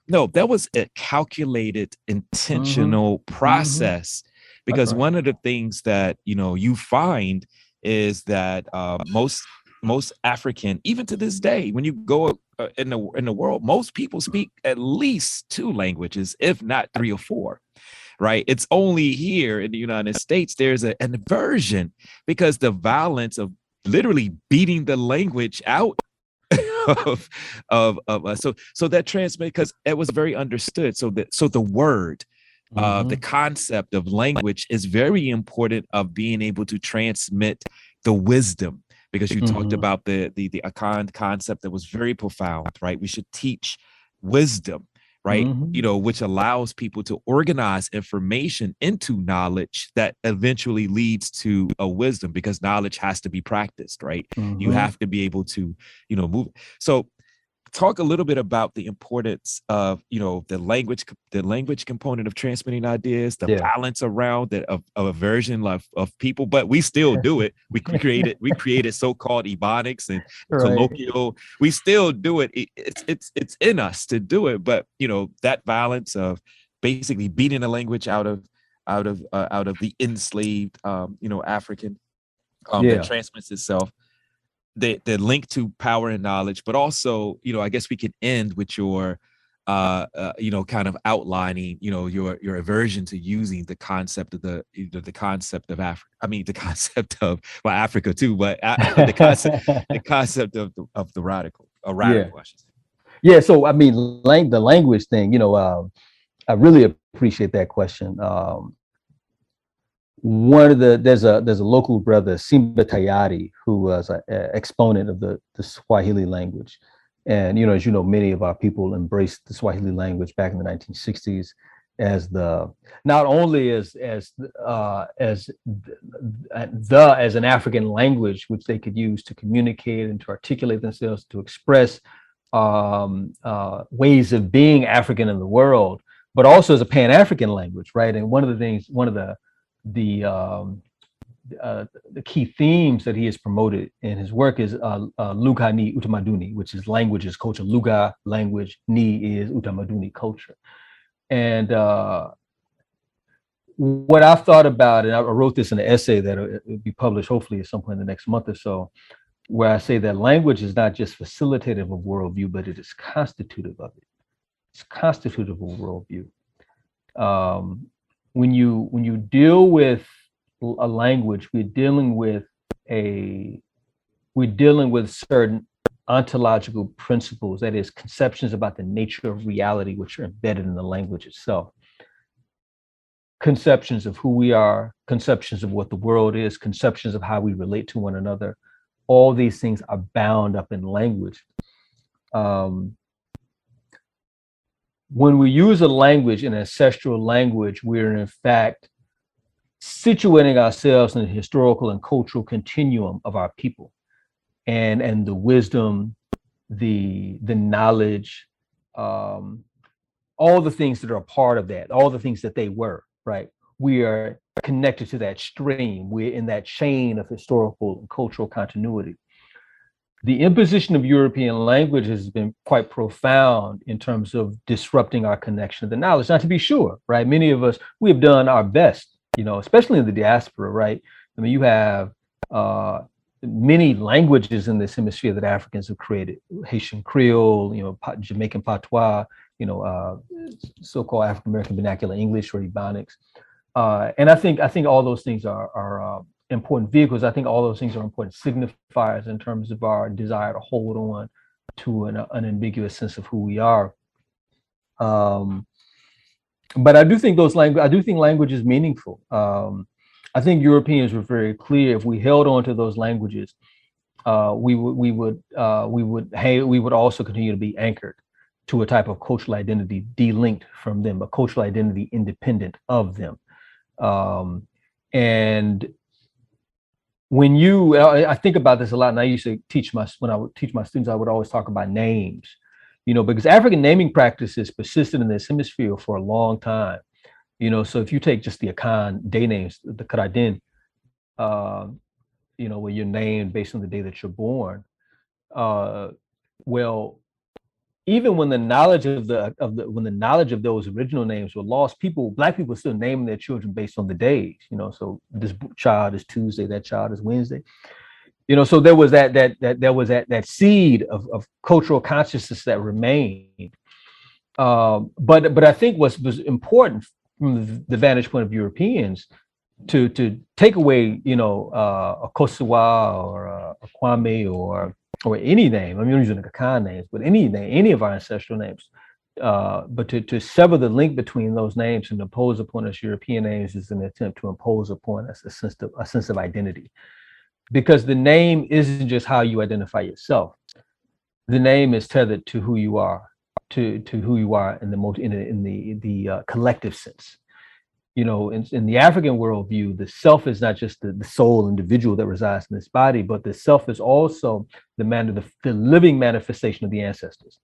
no, that was a calculated, intentional process. Because right. One of the things that, you know, you find is that most African, even to this day, when you go in the world, most people speak at least 2 languages, if not 3 or 4. Right. It's only here in the United States, there's an aversion because the violence of literally beating the language out of us. So that transmit, because it was very understood. So the word, the concept of language is very important of being able to transmit the wisdom, because you talked about the concept that was very profound, right? We should teach wisdom, right? You know, which allows people to organize information into knowledge that eventually leads to a wisdom, because knowledge has to be practiced, right? You have to be able to, you know, move. So talk a little bit about the importance of, the language component of transmitting ideas, the balance around that of a version of people, but we still do it. We created so-called ebonics and colloquial. We still do it. It's in us to do it, but that balance of basically beating a language out of the enslaved African that transmits itself. The link to power and knowledge, but also, I guess we could end with your, kind of outlining, your aversion to using the concept of the concept of Africa. I mean, the concept of Africa too, but the concept of the radical, I should say. Yeah. So I mean, the language thing, I really appreciate that question. There's a local brother, Simba Tayari, who was an exponent of the Swahili language. And, as you know, many of our people embraced the Swahili language back in the 1960s as not only as an African language, which they could use to communicate and to articulate themselves, to express ways of being African in the world, but also as a Pan-African language, right? And one of the key themes that he has promoted in his work is Lugha ni Utamaduni, which is language is culture. Lugha, language, ni is Utamaduni, culture. And what I've thought about, and I wrote this in an essay that will be published hopefully at some point in the next month or so, where I say that language is not just facilitative of worldview, but it is constitutive of it. It's constitutive of worldview. When you deal with a language, we're dealing with certain ontological principles, that is, conceptions about the nature of reality, which are embedded in the language itself. Conceptions of who we are, conceptions of what the world is, conceptions of how we relate to one another. All these things are bound up in language. When we use a language, an ancestral language, we're in fact situating ourselves in the historical and cultural continuum of our people, and the wisdom, the knowledge, all the things that are a part of that, all the things that they were, right? We are connected to that stream. We're in that chain of historical and cultural continuity. The imposition of European language has been quite profound in terms of disrupting our connection to the knowledge. Now, to be sure, right, many of us, we have done our best, especially in the diaspora, right? I mean, you have many languages in this hemisphere that Africans have created: Haitian Creole, Jamaican Patois, so-called African American Vernacular English or Ebonics, and I think all those things are important vehicles. I think all those things are important signifiers in terms of our desire to hold on to an unambiguous sense of who we are. But I do think language is meaningful. I think Europeans were very clear. If we held on to those languages, we would also continue to be anchored to a type of cultural identity delinked from them, a cultural identity independent of them. And when I think about this a lot, and I used to when I would teach my students, I would always talk about names, because African naming practices persisted in this hemisphere for a long time. So if you take just the Akan day names, the Karadin, where you're named based on the day that you're born, well, even when the knowledge of those original names were lost, Black people still naming their children based on the days. So this child is Tuesday, that child is Wednesday. So there was that seed of cultural consciousness that remained. But I think what was important from the vantage point of Europeans to take away, a Kosowa or a Kwame or any name. I'm using the Kakan names, but any name, any of our ancestral names. But to sever the link between those names and impose upon us European names is an attempt to impose upon us a sense of identity, because the name isn't just how you identify yourself. The name is tethered to who you are, to who you are in the collective sense. In the African worldview, the self is not just the sole individual that resides in this body, but the self is also the living manifestation of the ancestors.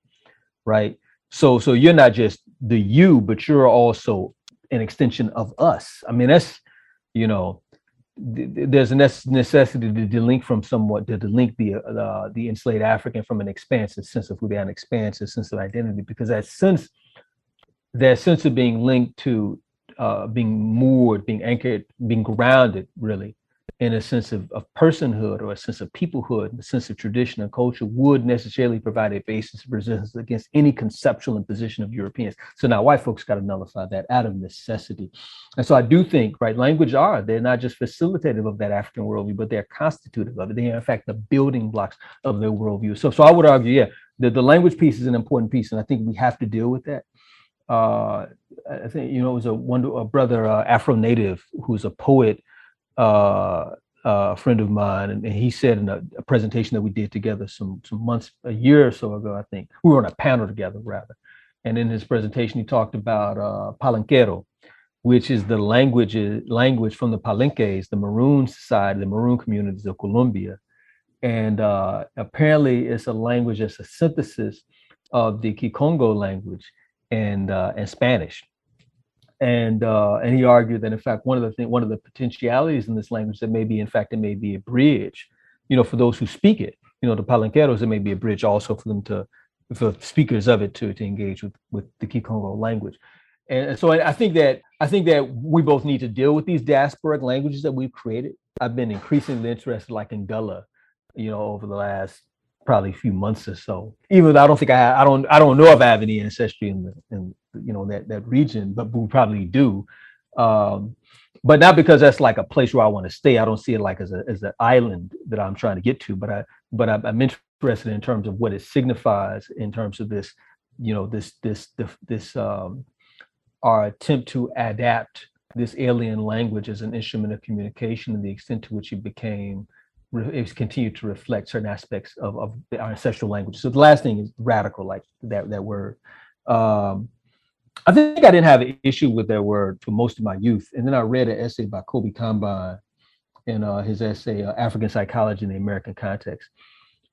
right? So you're not just the you, but you're also an extension of us. I mean, that's, you know, there's a necessity to delink from somewhat, to delink the enslaved African from an expansive sense of who they are, an expansive sense of identity, because that sense of being linked to being moored, being anchored, being grounded, really, in a sense of personhood, or a sense of peoplehood, a sense of tradition and culture, would necessarily provide a basis of resistance against any conceptual imposition of Europeans. So now white folks got to nullify that out of necessity. And so I do think, right, they're not just facilitative of that African worldview, but they're constitutive of it. They are, in fact, the building blocks of their worldview. So I would argue, yeah, the language piece is an important piece, and I think we have to deal with that. I think, you know, it was a brother, Afro Native, who's a poet, a friend of mine, and he said in a presentation that we did together some months, a year or so ago, I think we were on a panel together, rather. And in his presentation, he talked about Palenquero, which is the language from the Palenques, the Maroon society, the Maroon communities of Colombia. And apparently it's a language that's a synthesis of the Kikongo language and Spanish. And he argued that, in fact, one of the potentialities in this language, that maybe, in fact, it may be a bridge, you know, for those who speak it, you know, the Palenqueros, it may be a bridge also for them for speakers of it to engage with the Kikongo language. And so I think that we both need to deal with these diasporic languages that we've created. I've been increasingly interested, like in Gullah, you know, over the last probably a few months or so. Even though I don't think I don't know if I have any ancestry in you know, that region, but we probably do. But not because that's like a place where I want to stay. I don't see it like as an island that I'm trying to get to. But I'm interested in terms of what it signifies in terms of this, you know, this our attempt to adapt this alien language as an instrument of communication, and the extent to which it's continued to reflect certain aspects of our ancestral language. So the last thing is radical, like that word. I think I didn't have an issue with that word for most of my youth. And then I read an essay by Kobe Combine in his essay, African Psychology in the American Context.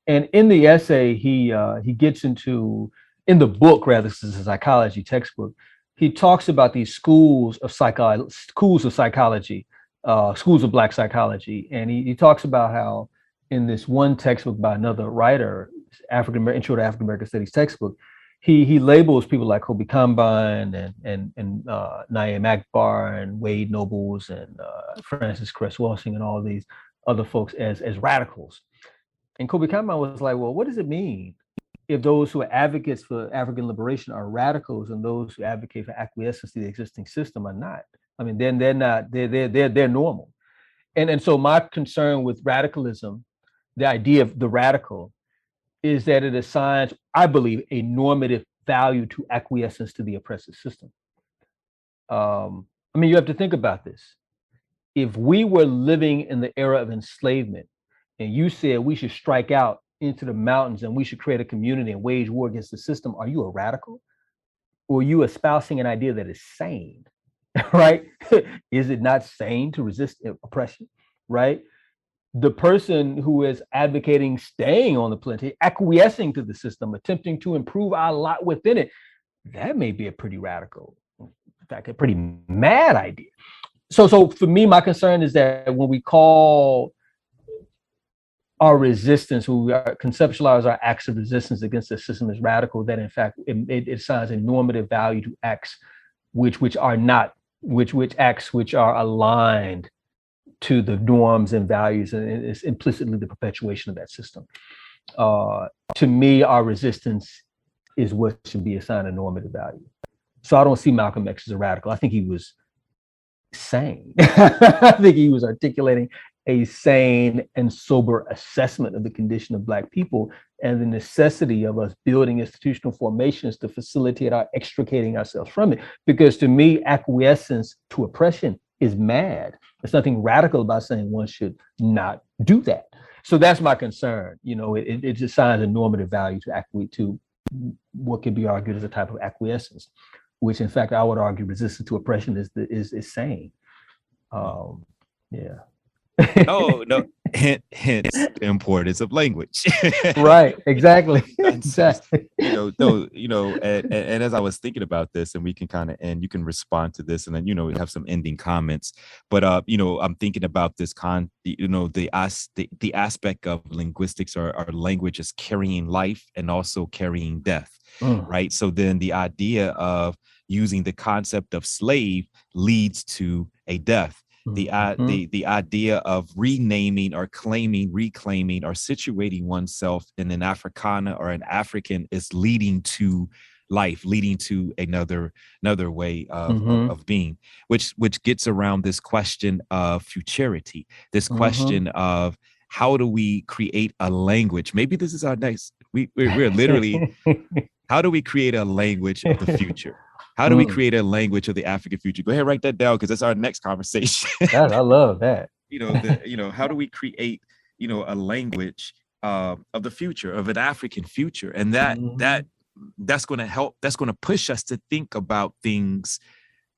And in the essay, he gets into, in the book, rather, this is a psychology textbook, he talks about these schools of psychology, schools of Black psychology. And he talks about how in this one textbook by another writer, Intro to African American Studies textbook, he labels people like Kobe Combine and Naeem Akbar and Wade Nobles and Francis Cress Welsing and all these other folks as radicals. And Kobe Combine was like, well, what does it mean if those who are advocates for African liberation are radicals and those who advocate for acquiescence to the existing system are not? I mean, then they're not, they're normal. And so my concern with radicalism, the idea of the radical, is that it assigns, I believe, a normative value to acquiescence to the oppressive system. I mean, you have to think about this. If we were living in the era of enslavement and you said we should strike out into the mountains and we should create a community and wage war against the system, are you a radical? Or are you espousing an idea that is sane, right? Is it not sane to resist oppression, right? The person who is advocating staying on the planet, acquiescing to the system, attempting to improve our lot within it, that may be a pretty radical, in fact, a pretty mad idea. So for me, my concern is that when we call our resistance, when we conceptualize our acts of resistance against the system as radical, that in fact it assigns a normative value to acts which acts which are aligned to the norms and values, and it's implicitly the perpetuation of that system. To me, our resistance is what should be assigned a normative value. So I don't see Malcolm X as a radical. I think he was sane. I think he was articulating a sane and sober assessment of the condition of Black people and the necessity of us building institutional formations to facilitate our extricating ourselves from it. Because to me, acquiescence to oppression is mad. There's nothing radical about saying one should not do that. So that's my concern. You know, it assigns a normative value to what could be argued as a type of acquiescence, which in fact I would argue resistance to oppression is sane. Yeah. No, Hence the importance of language. Right, exactly. Exactly. Exactly. And as I was thinking about this, and we can kind of, and you can respond to this, and then, we have some ending comments. But, I'm thinking about this the aspect of linguistics or language is carrying life and also carrying death, right? So then the idea of using the concept of slave leads to a death. The idea of renaming or reclaiming or situating oneself in an Africana or an African is leading to life, leading to another way of being, which gets around this question of futurity, this question of how do we create a language? Maybe this is our next. We're literally, how do we create a language of the future? How do we create a language of the African future? Go ahead, write that down, because that's our next conversation. I love that. How do we create, a language of the future, of an African future? And that's going to help. That's going to push us to think about things,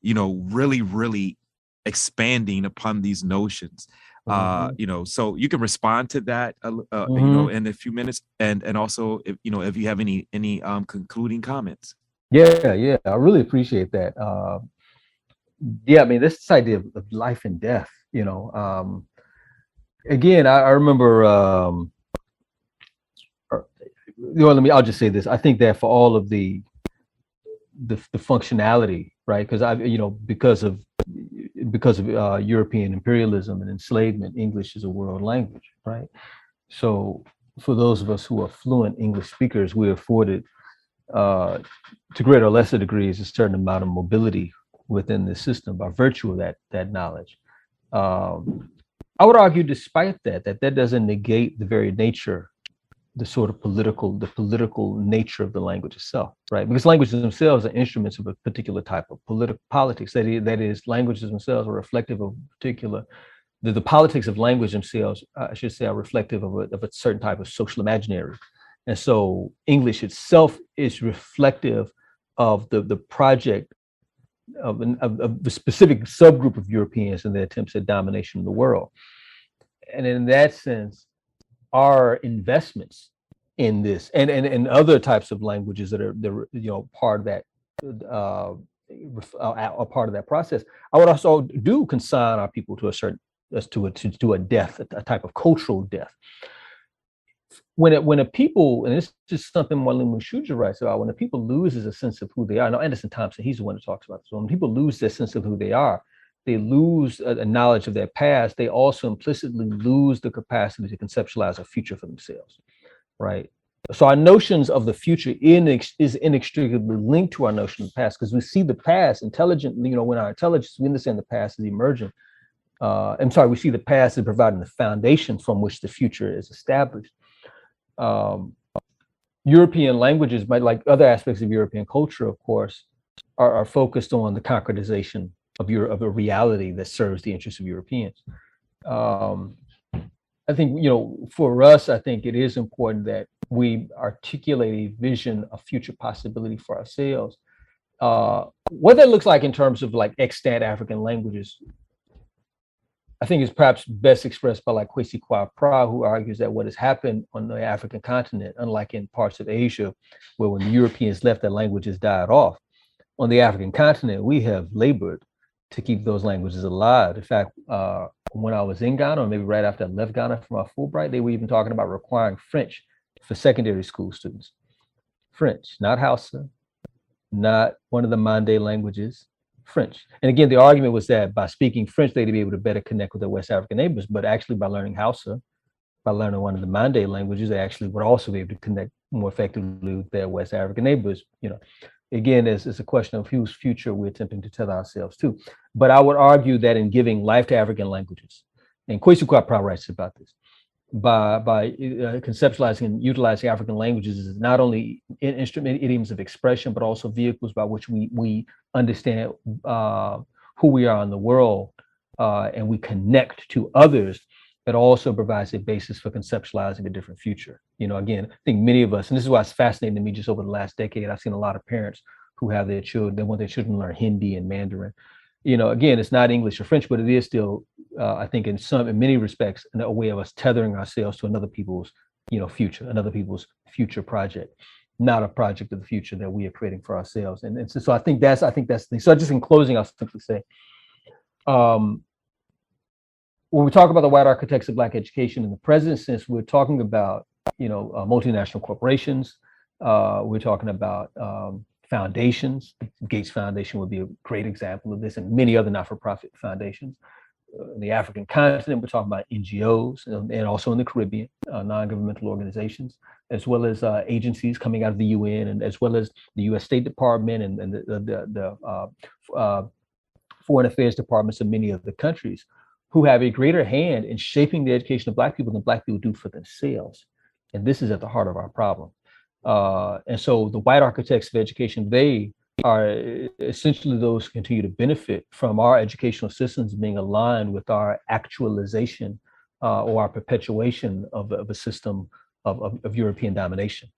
really, really expanding upon these notions. So you can respond to that, in a few minutes, and also if you have any concluding comments. Yeah, I really appreciate that. I mean, this idea of life and death, again, I remember, I'll just say this. I think that for all of the functionality, right? Because of European imperialism and enslavement, English is a world language, right? So for those of us who are fluent English speakers, we're afforded to greater or lesser degrees a certain amount of mobility within the system by virtue of that knowledge. I would argue, despite that doesn't negate the very nature, the sort of political nature of the language itself, right? Because languages themselves are instruments of a particular type of politics. That is, languages themselves are reflective of particular. The politics of language themselves, I should say, are reflective of a certain type of social imaginary. And so English itself is reflective of the project of a specific subgroup of Europeans and their attempts at domination of the world. And in that sense, our investments in this and other types of languages that are part of that are part of that process, I would also do consign our people to a death, a type of cultural death. When a people, and this is just something Mwalimu Shuja writes about, when a people loses a sense of who they are. Now, Anderson Thompson, he's the one who talks about this. When people lose their sense of who they are, they lose a knowledge of their past. They also implicitly lose the capacity to conceptualize a future for themselves, right? So our notions of the future is inextricably linked to our notion of the past, because we see the past intelligently. When our intelligence, we understand the past is emergent. We see the past as providing the foundation from which the future is established. European languages, like other aspects of European culture, of course, are focused on the concretization of a reality that serves the interests of Europeans. I think, for us, I think it is important that we articulate a vision of future possibility for ourselves. What that looks like in terms of like extant African languages, I think is perhaps best expressed by like Kwesi Kwa, who argues that what has happened on the African continent, unlike in parts of Asia, where when the Europeans left, their languages died off, on the African continent, we have labored to keep those languages alive. In fact, when I was in Ghana, or maybe right after I left Ghana from our Fulbright, they were even talking about requiring French for secondary school students. French, not Hausa, not one of the Mande languages, French. And again, the argument was that by speaking French, they'd be able to better connect with their West African neighbors, but actually by learning Hausa, by learning one of the Mande languages, they actually would also be able to connect more effectively with their West African neighbors. Again, it's a question of whose future we're attempting to tell ourselves too. But I would argue that in giving life to African languages, and Kwesi Kwa writes about this, by conceptualizing and utilizing African languages is not only instrument idioms of expression, but also vehicles by which we understand who we are in the world, and we connect to others. It also provides a basis for conceptualizing a different future. Again, I think many of us, and this is why it's fascinating to me, just over the last decade, I've seen a lot of parents who have their children, they want their children to learn Hindi and Mandarin. again, it's not English or French, but it is still, I think, in many respects, a way of us tethering ourselves to another people's, another people's future project, not a project of the future that we are creating for ourselves. And so I think that's the thing. So just in closing, I'll simply say, when we talk about the white architects of Black education in the present sense, we're talking about, multinational corporations. We're talking about foundations. Gates Foundation would be a great example of this, and many other not-for-profit foundations. In the African continent, we're talking about NGOs, and also in the Caribbean, non-governmental organizations, as well as agencies coming out of the UN, and as well as the U.S. State Department and the foreign affairs departments of many of the countries, who have a greater hand in shaping the education of Black people than Black people do for themselves. And this is at the heart of our problem. And so the white architects of education, they are essentially those who continue to benefit from our educational systems being aligned with our actualization or our perpetuation of a system of European domination.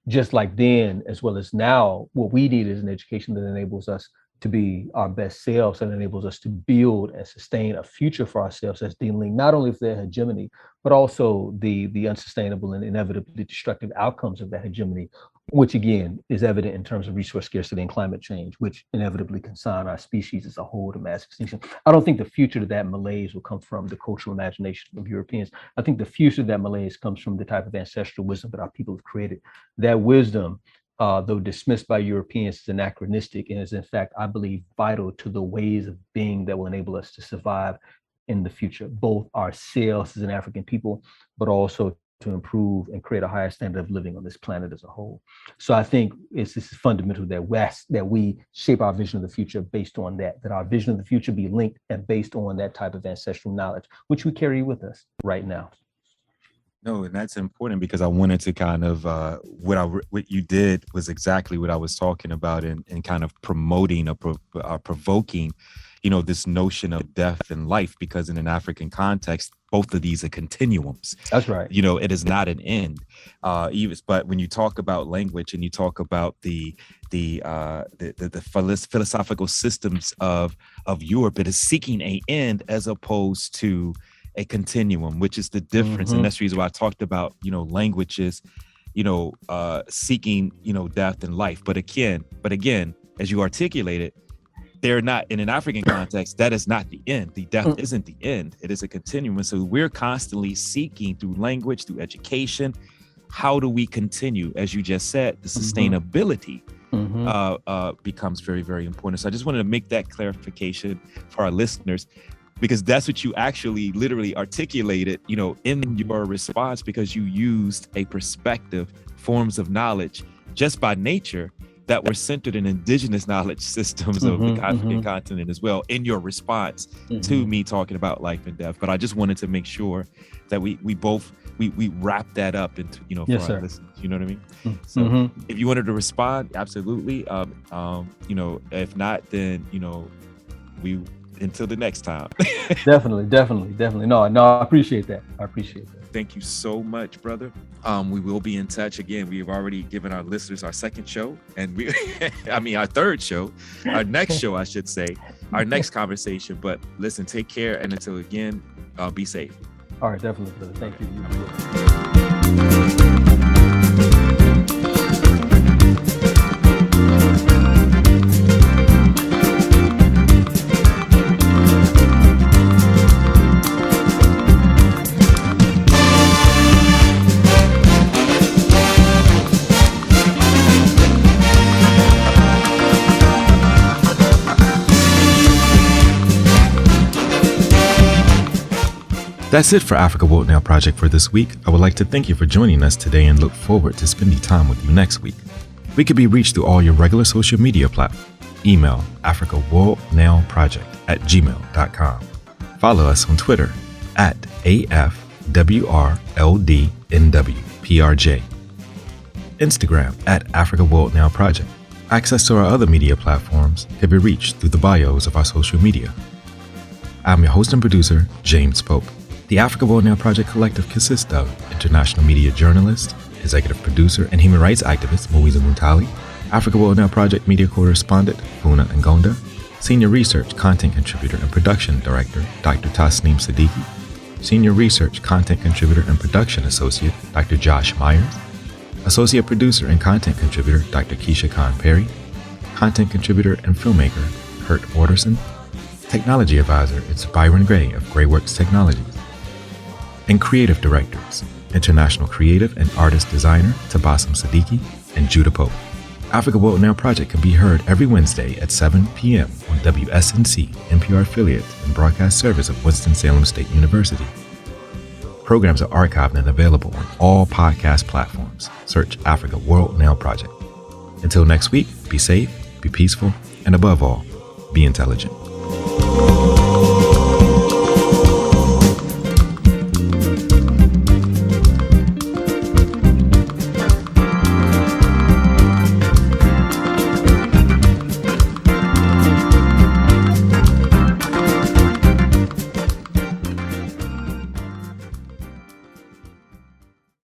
Just like then, as well as now, what we need is an education that enables us to be our best selves and enables us to build and sustain a future for ourselves that's dealing not only with their hegemony, but also the unsustainable and inevitably destructive outcomes of that hegemony, which again is evident in terms of resource scarcity and climate change, which inevitably consign our species as a whole to mass extinction. I don't think the future to that malaise will come from the cultural imagination of Europeans. I think the future to that malaise comes from the type of ancestral wisdom that our people have created. That wisdom, though dismissed by Europeans as anachronistic, and is in fact, I believe, vital to the ways of being that will enable us to survive in the future, both ourselves as an African people, but also to improve and create a higher standard of living on this planet as a whole. So I think this is fundamental that we shape our vision of the future based on that our vision of the future be linked and based on that type of ancestral knowledge, which we carry with us right now. No, and that's important because I wanted to kind of what you did was exactly what I was talking about in kind of promoting or provoking, this notion of death and life, because in an African context, both of these are continuums. That's right. It is not an end. But when you talk about language and you talk about the philosophical systems of Europe, it is seeking an end as opposed to a continuum, which is the difference. And that's the reason why I talked about, languages, seeking, death and life. But again, as you articulated, they're not in an African context. That is not the end. The death isn't the end. It is a continuum. And so we're constantly seeking through language, through education, how do we continue? As you just said, the sustainability becomes very, very important. So I just wanted to make that clarification for our listeners, because that's what you actually literally articulated, in your response, because you used a perspective, forms of knowledge just by nature that were centered in indigenous knowledge systems of the African continent as well in your response to me talking about life and death. But I just wanted to make sure that we wrap that up into, for our listeners, you know what I mean? So if you wanted to respond, absolutely. If not, then, we until the next time. Definitely. No, I appreciate that. Thank you so much, brother. We will be in touch again. We have already given our listeners our second show, and our third show, our next show, I should say, our next conversation. But listen, take care, and until again, be safe. All right, definitely, brother. Thank you. That's it for Africa Woke Now Project for this week. I would like to thank you for joining us today and look forward to spending time with you next week. We can be reached through all your regular social media platforms. Email africawokenowproject@gmail.com. Follow us on Twitter @AFWRLDNWPRJ. Instagram @Africa Woke Now Project. Access to our other media platforms can be reached through the bios of our social media. I'm your host and producer, James Pope. The Africa Woke Now Project Collective consists of international media journalist, executive producer, and human rights activist Moiza Muntali, Africa Woke Now Project media correspondent Funa Ngonda, Senior Research, Content Contributor, and Production Director, Dr. Tasneem Siddiqui. Senior Research, Content Contributor, and Production Associate, Dr. Josh Myers. Associate Producer and Content Contributor, Dr. Keisha Khan Perry. Content Contributor and Filmmaker, Kurt Orderson. Technology Advisor, it's Byron Gray of GrayWorks Technologies. And Creative Directors, International Creative and Artist Designer, Tabassum Siddiqui and Judah Pope. Africa World Now Project can be heard every Wednesday at 7 p.m. on WSNC, NPR affiliate and broadcast service of Winston-Salem State University. Programs are archived and available on all podcast platforms. Search Africa World Now Project. Until next week, be safe, be peaceful, and above all, be intelligent.